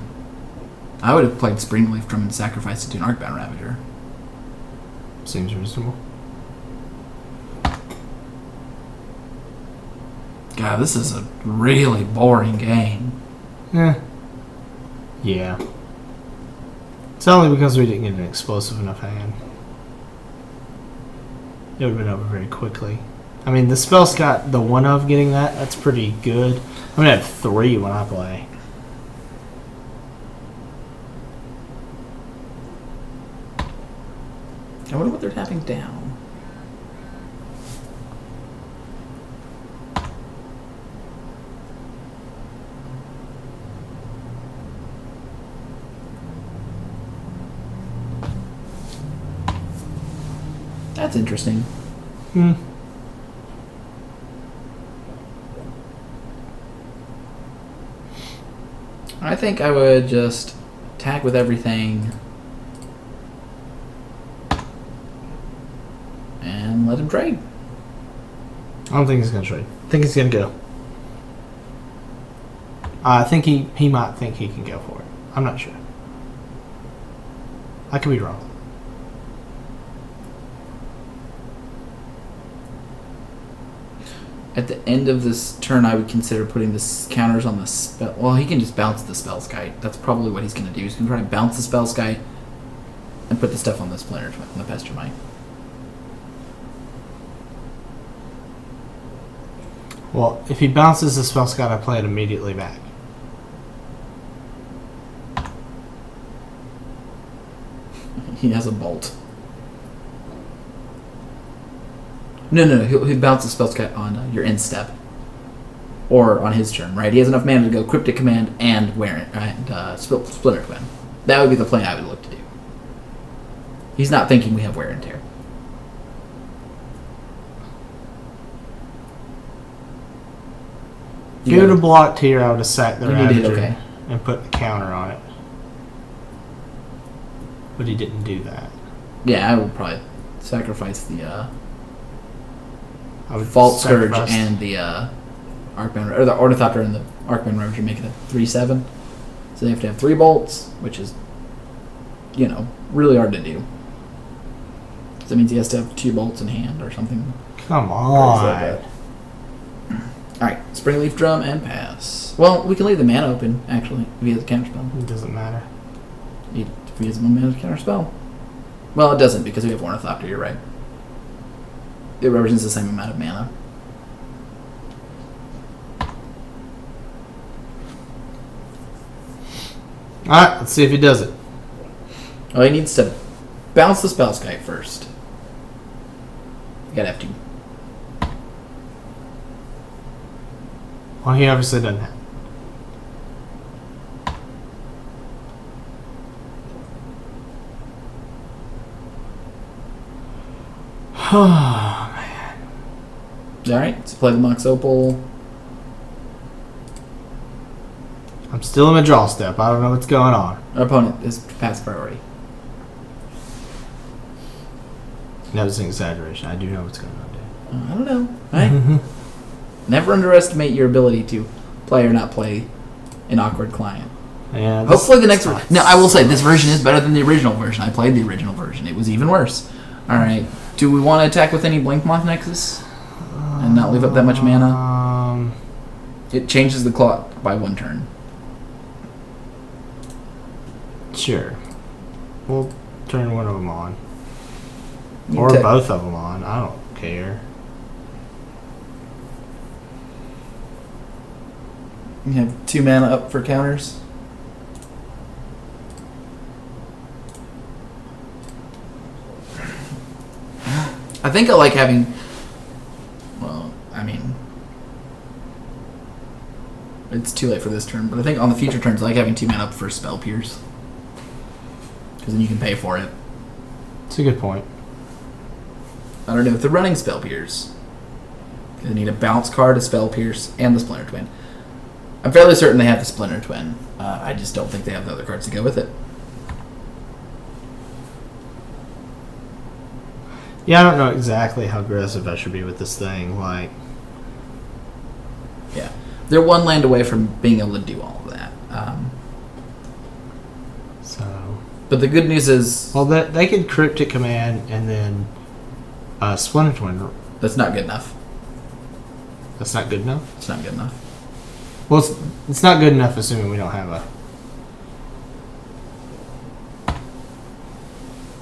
would have played Springleaf Drum and sacrificed it to an Arcbound Ravager. Seems reasonable. God, this is a really boring game. Yeah. It's only because we didn't get an explosive enough hand. It would have been over very quickly. I mean, the spell's got the one of getting that. That's pretty good. I'm going to have 3 when I play. I wonder what they're tapping down. That's interesting. I think I would just attack with everything and let him trade. I don't think he's going to trade. I think he's going to go. I think he might think he can go for it. I'm not sure. I could be wrong. At the end of this turn, I would consider putting the counters on the spell. Well, he can just bounce the Spell Sky. That's probably what he's going to do. He's going to try to bounce the Spell Sky and put the stuff on the Splinter Twin, on the Pester Mine. Well, if he bounces the spell Scott, I play it immediately back. He has a bolt. No. He'll bounce the spell Sky on your end step. Or on his turn, right? He has enough mana to go Cryptic Command and Splinter Twin. That would be the play I would look to do. He's not thinking we have Wear and Tear. If you would have blocked here, I would have sacked the You need it, Ravager okay. and put the counter on it. But he didn't do that. Yeah, I would probably sacrifice the I would Fault Scourge sacrifice- and the Arcbound, or the Ornithopter and the Arcbound Ravager make it a 3/7. So they have to have 3 bolts, which is, really hard to do. So that means he has to have 2 bolts in hand or something. Come on. Alright, Springleaf Drum and pass. Well, we can leave the mana open, actually, if he has a counterspell. It doesn't matter. If he has one mana counterspell. Well, it doesn't, because we have Ornithopter, you're right. It represents the same amount of mana. Alright, let's see if he does it. Oh, he needs to bounce the Spellskite first. You gotta have to. Well, he obviously doesn't have. Oh, man. Alright, so play the Mox Opal. I'm still in my draw step. I don't know what's going on. Our opponent is past priority. That was an exaggeration. I do know what's going on, dude. I don't know. Right? Never underestimate your ability to play or not play an awkward client. Yeah, Hopefully the next version. Now, I will say, this version is better than the original version. I played the original version. It was even worse. Alright. Do we want to attack with any Blinkmoth Nexus? And not leave up that much mana? It changes the clock by 1 turn. Sure. We'll turn one of them on. You Or take- both of them on. I don't care. You have 2 mana up for counters. I think I like having... Well, I mean... It's too late for this turn, but I think on the future turns I like having 2 mana up for Spell Pierce. Because then you can pay for it. It's a good point. I don't know if they're running Spell Pierce. They need a bounce card, a Spell Pierce, and the Splinter Twin. I'm fairly certain they have the Splinter Twin. I just don't think they have the other cards to go with it. Yeah, I don't know exactly how aggressive I should be with this thing. Like, Yeah. They're one land away from being able to do all of that. So, but the good news is... well, they could Cryptic Command and then Splinter Twin. That's not good enough. That's not good enough? It's not good enough. Well, it's not good enough assuming we don't have a...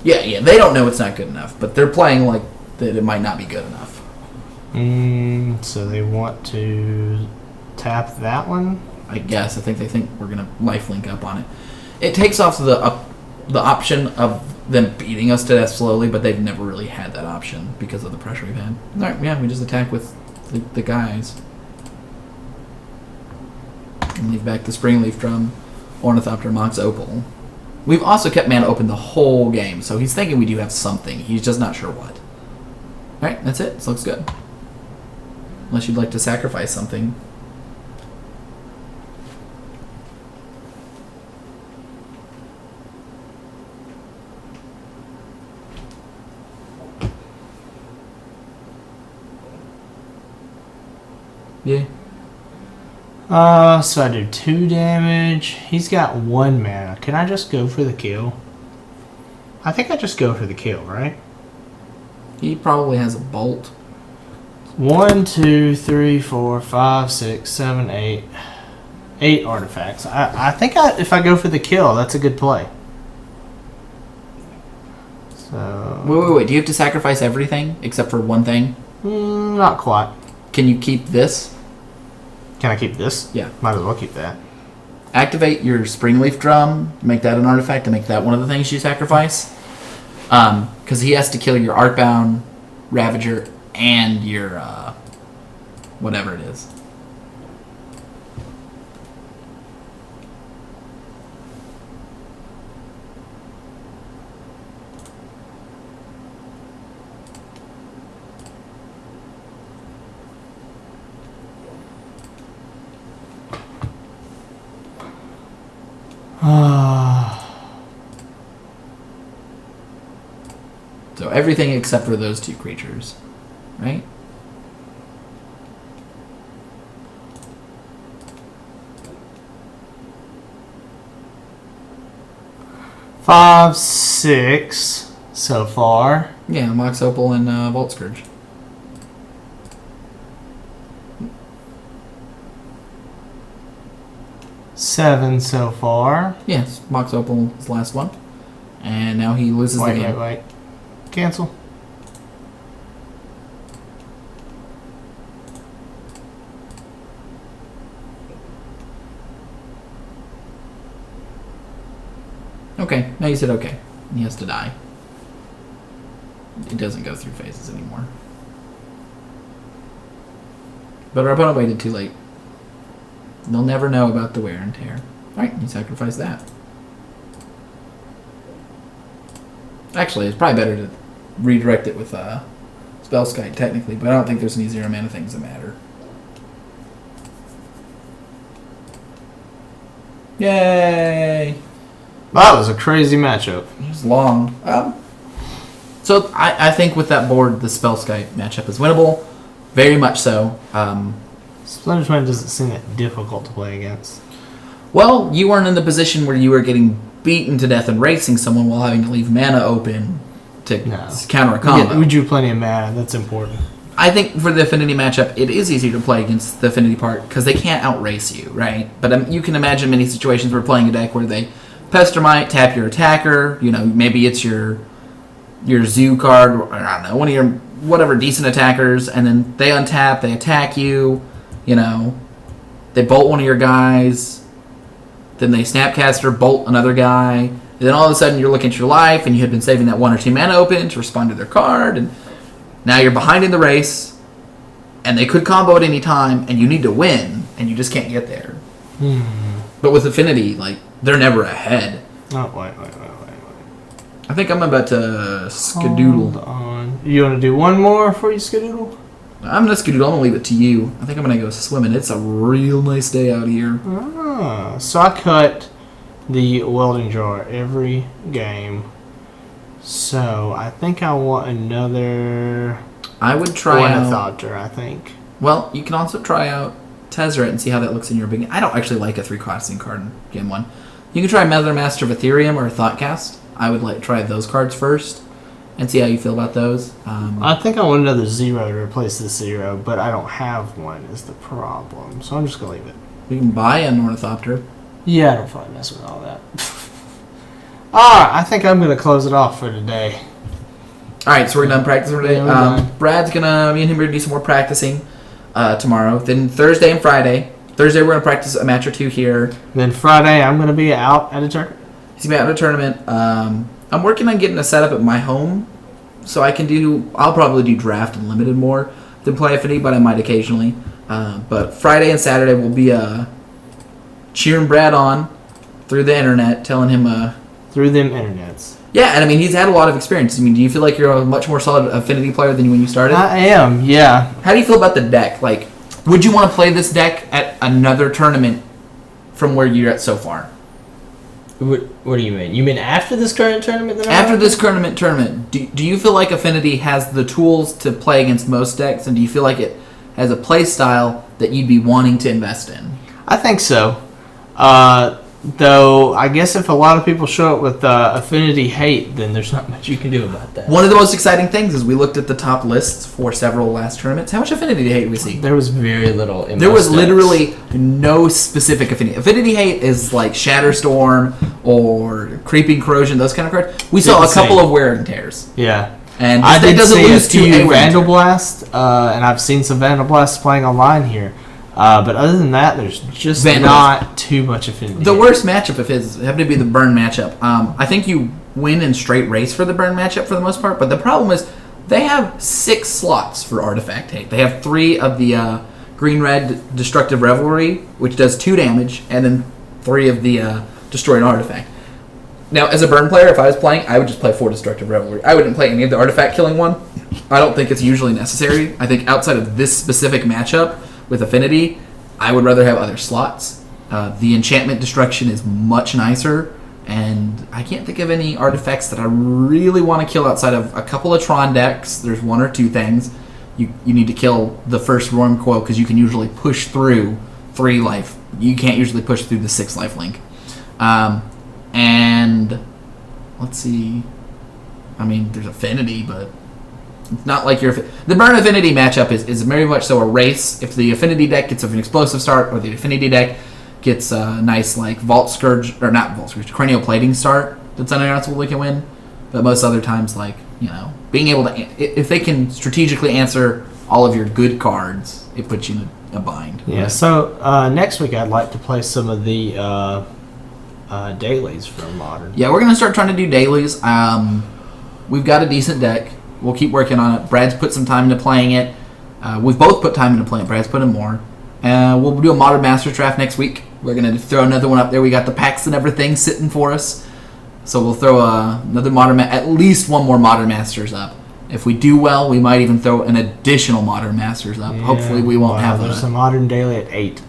Yeah, they don't know it's not good enough, but they're playing like that it might not be good enough. So they want to tap that one? I guess. I think they think we're going to lifelink up on it. It takes off the option of them beating us to death slowly, but they've never really had that option because of the pressure we've had. All right, yeah, we just attack with the guys. And leave back the Springleaf Drum, Ornithopter, Mox Opal. We've also kept mana open the whole game, so he's thinking we do have something. He's just not sure what. All right, that's it. This looks good. Unless you'd like to sacrifice something. Yeah. So I do 2 damage. He's got 1 mana. Can I just go for the kill? I think I just go for the kill, right? He probably has a bolt. 1, 2, 3, 4, 5, 6, 7, 8. 8 artifacts. I think if I go for the kill, that's a good play. So... Wait. Do you have to sacrifice everything except for one thing? not quite. Can you keep this? Can I keep this? Yeah. Might as well keep that. Activate your Springleaf Drum, make that an artifact, and make that one of the things you sacrifice. Because he has to kill your Artbound, Ravager, and your whatever it is. So everything except for those 2 creatures, right? Five, 6 so far. Yeah, Mox Opal and Volt Scourge. Seven so far. Yes, Mox Opal is the last one. And now he loses the game. Wait. Cancel. Okay, now you said okay. He has to die. It doesn't go through phases anymore. But our opponent waited too late. They'll never know about the wear and tear. Alright, you sacrifice that. Actually, it's probably better to redirect it with Spellskite, technically, but I don't think there's any 0 mana things that matter. Yay! That was a crazy matchup. It was long. So I think with that board, the Spellskite matchup is winnable. Very much so. Splinter Twin doesn't seem that difficult to play against. Well, you weren't in the position where you were getting beaten to death and racing someone while having to leave mana open to counter a combo. We drew plenty of mana. That's important. I think for the Affinity matchup, it is easier to play against the Affinity part because they can't outrace you, right? But you can imagine many situations where playing a deck where they Pestermite, tap your attacker. You know, maybe it's your Zoo card, or I don't know, one of your whatever decent attackers, and then they untap, they attack you. You know, they bolt one of your guys. Then they Snapcaster, bolt another guy. And then all of a sudden you're looking at your life and you had been saving that 1 or 2 mana open to respond to their card. And now you're behind in the race. And they could combo at any time. And you need to win. And you just can't get there. But with Affinity, like, they're never ahead. Oh, wait. I think I'm about to skedoodle. Hold on. You want to do one more before you skedoodle? I'm going to skedoodle. I'm going to leave it to you. I think I'm going to go swimming. It's a real nice day out here. So I cut the welding jar every game. So I think I want another I would try out... Ornithopter, I think. Well, you can also try out Tezzeret and see how that looks in your big. I don't actually like a 3-costing card in Game 1. You can try Mother Master of Ethereum or Thoughtcast. I would try those cards first and see how you feel about those. I think I want another 0 to replace the 0, but I don't have one is the problem. So I'm just going to leave it. You can buy an Ornithopter. Yeah, I don't probably mess with all that. Alright, I think I'm going to close it off for today. Alright, so we're done practicing for today. Yeah, we're done. Brad's me and him are going to do some more practicing tomorrow. Then Thursday and Friday. Thursday we're going to practice a match or two here. Then Friday I'm going to be out at a tournament. He's going to be out at a tournament. I'm working on getting a setup at my home. So I'll probably do draft and limited more than play Affinity, but I might occasionally. But Friday and Saturday will be cheering Brad on through the internet, telling him... Through them internets. Yeah, and I mean, he's had a lot of experience. I mean, do you feel like you're a much more solid Affinity player than when you started? I am, yeah. How do you feel about the deck? Like, would you want to play this deck at another tournament from where you're at so far? What do you mean? You mean after this current tournament? After this tournament, do you feel like Affinity has the tools to play against most decks, and do you feel like it has a play style that you'd be wanting to invest in? I think so. Though, I guess if a lot of people show up with Affinity hate, then there's not much you can do about that. One of the most exciting things is we looked at the top lists for several last tournaments. How much Affinity hate did we see? There was very little in There was most literally no specific Affinity. Affinity hate is like Shatterstorm or Creeping Corrosion, those kind of cards. We saw a couple of wear and tears. Yeah. And I did doesn't see lose a few to a Vandal Blast, and I've seen some Vandal Blasts playing online here. But other than that, there's just not too much Affinity. The worst matchup of his happened to be the Burn matchup. I think you win in straight race for the Burn matchup for the most part, but the problem is they have 6 slots for Artifact Hate. They have 3 of the green-red Destructive Revelry, which does 2 damage, and then 3 of the Destroy an Artifact. Now, as a Burn player, if I was playing, I would just play 4 Destructive Revelry. I wouldn't play any of the Artifact-killing one. I don't think it's usually necessary. I think outside of this specific matchup with Affinity, I would rather have other slots. The Enchantment Destruction is much nicer, and I can't think of any artifacts that I really want to kill outside of a couple of Tron decks. There's 1 or 2 things. You need to kill the first Worm Coil because you can usually push through 3 life. You can't usually push through the 6 life link. And let's see. I mean, there's Affinity, but it's not like the Burn Affinity matchup is very much so a race. If the Affinity deck gets an explosive start, or the Affinity deck gets a nice Vault Scourge, or not Vault Scourge, Cranial Plating start, that's unannounceable, they can win. But most other times, being able to, if they can strategically answer all of your good cards, it puts you in a bind. Yeah. Right? So next week I'd like to play some of the dailies from Modern. Yeah, we're gonna start trying to do dailies. We've got a decent deck. We'll keep working on it. Brad's put some time into playing it. We've both put time into playing it. Brad's put in more. We'll do a Modern Masters draft next week. We're going to throw another one up there. We got the packs and everything sitting for us. So we'll throw another at least one more Modern Masters up. If we do well, we might even throw an additional Modern Masters up. Yeah, hopefully we won't have there's a Modern Daily at 8.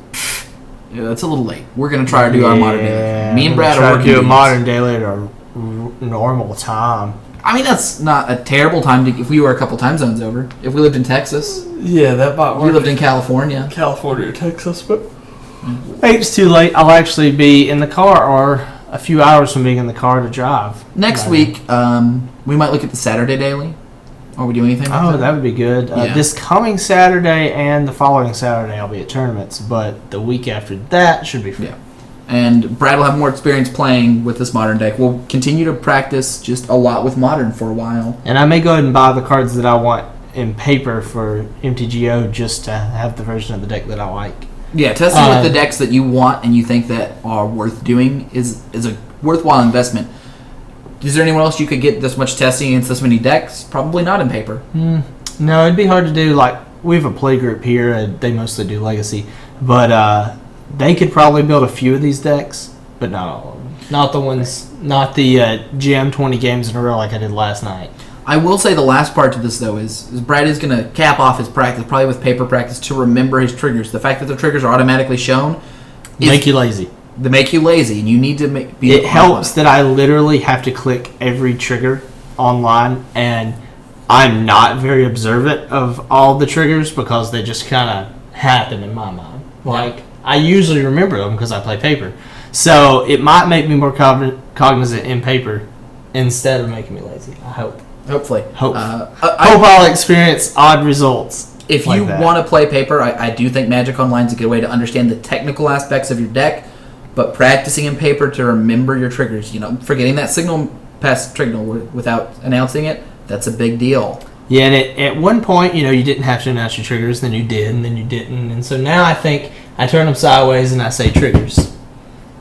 Yeah, that's a little late. We're going to try to do our Modern Daily. Me and Brad are working to do a Modern Daily at a normal time. I mean, that's not a terrible time if we were a couple time zones over. If we lived in Texas. Yeah, that might work. We lived in California. California or Texas, but... It's too late. I'll actually be in the car, or a few hours from being in the car to drive. Next week, we might look at the Saturday Daily. Are we doing anything like that would be good. Yeah. This coming Saturday and the following Saturday I'll be at tournaments, but the week after that should be free. Yeah. And Brad will have more experience playing with this Modern deck. We'll continue to practice just a lot with Modern for a while. And I may go ahead and buy the cards that I want in paper for MTGO just to have the version of the deck that I like. Yeah, testing with the decks that you want and you think that are worth doing is a worthwhile investment. Is there anyone else you could get this much testing against this many decks? Probably not in paper. No, it'd be hard to do. We have a play group here, and they mostly do Legacy. But they could probably build a few of these decks, but not all of them. Not the GM 20 games in a row like I did last night. I will say the last part to this, though, is Brad is going to cap off his practice, probably with paper practice, to remember his triggers. The fact that the triggers are automatically shown make you lazy. They make you lazy, and you need to be... It helps that I literally have to click every trigger online, and I'm not very observant of all the triggers because they just kind of happen in my mind. Like, I usually remember them because I play paper. So it might make me more cognizant in paper instead of making me lazy. I hope. Hopefully. Hope I'll experience odd results. If you want to play paper, I do think Magic Online is a good way to understand the technical aspects of your deck, but practicing in paper to remember your triggers, forgetting that signal past signal without announcing it, that's a big deal. Yeah, and at one point, you didn't have to announce your triggers, then you did, and then you didn't. And so now I think I turn them sideways and I say triggers.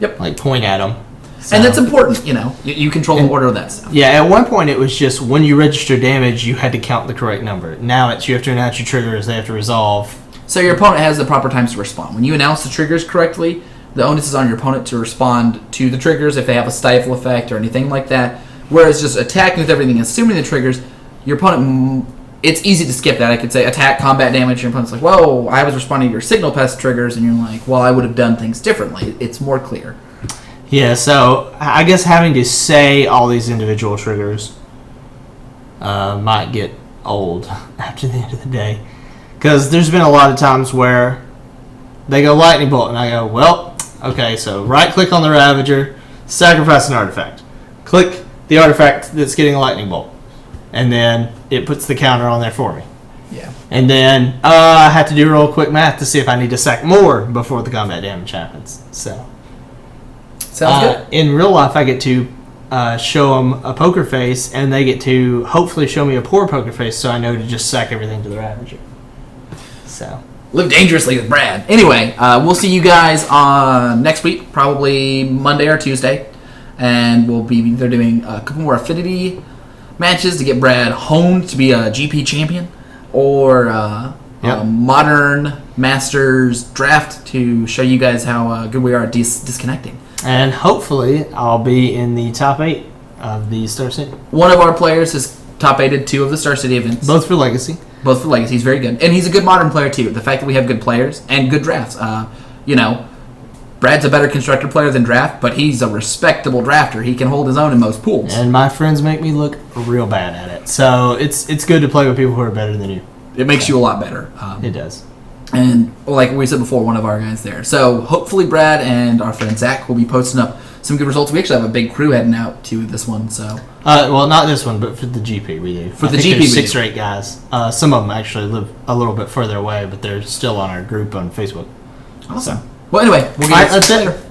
Yep. Like point at them. So, and that's important, You control the order of that stuff. Yeah, at one point it was just when you register damage, you had to count the correct number. Now it's you have to announce your triggers, they have to resolve. So your opponent has the proper times to respond. When you announce the triggers correctly, the onus is on your opponent to respond to the triggers if they have a stifle effect or anything like that. Whereas just attacking with everything, assuming the triggers, your opponent, it's easy to skip that. I could say attack, combat damage, your opponent's like, whoa, I was responding to your signal pest triggers, and you're like, well, I would have done things differently. It's more clear. Yeah, so I guess having to say all these individual triggers might get old after the end of the day. Because there's been a lot of times where they go lightning bolt, and I go, well, okay, so right-click on the Ravager, sacrifice an artifact. Click the artifact that's getting a lightning bolt. And then it puts the counter on there for me. Yeah. And then I have to do real quick math to see if I need to sack more before the combat damage happens. So sounds good. In real life, I get to show them a poker face, and they get to hopefully show me a poor poker face, so I know to just sack everything to the Ravager. So live dangerously with Brad. Anyway, we'll see you guys next week, probably Monday or Tuesday, and we'll be either doing a couple more Affinity matches to get Brad honed to be a GP champion, or a Modern Masters draft to show you guys how good we are at disconnecting. And hopefully, I'll be in the top 8 of the Star City. One of our players has top 8'd 2 of the Star City events. Both for Legacy. Both for Legacy. He's very good. And he's a good Modern player, too. The fact that we have good players and good drafts. Brad's a better constructor player than draft, but he's a respectable drafter. He can hold his own in most pools. And my friends make me look real bad at it. So it's good to play with people who are better than you. It makes you a lot better. It does. And like we said before, one of our guys there. So hopefully Brad and our friend Zach will be posting up some good results. We actually have a big crew heading out to this one. So well, not this one, but for the GP we do. For the GP, there's 6 or 8 guys. Some of them actually live a little bit further away, but they're still on our group on Facebook. Awesome. Well, anyway, we'll get that's it. later.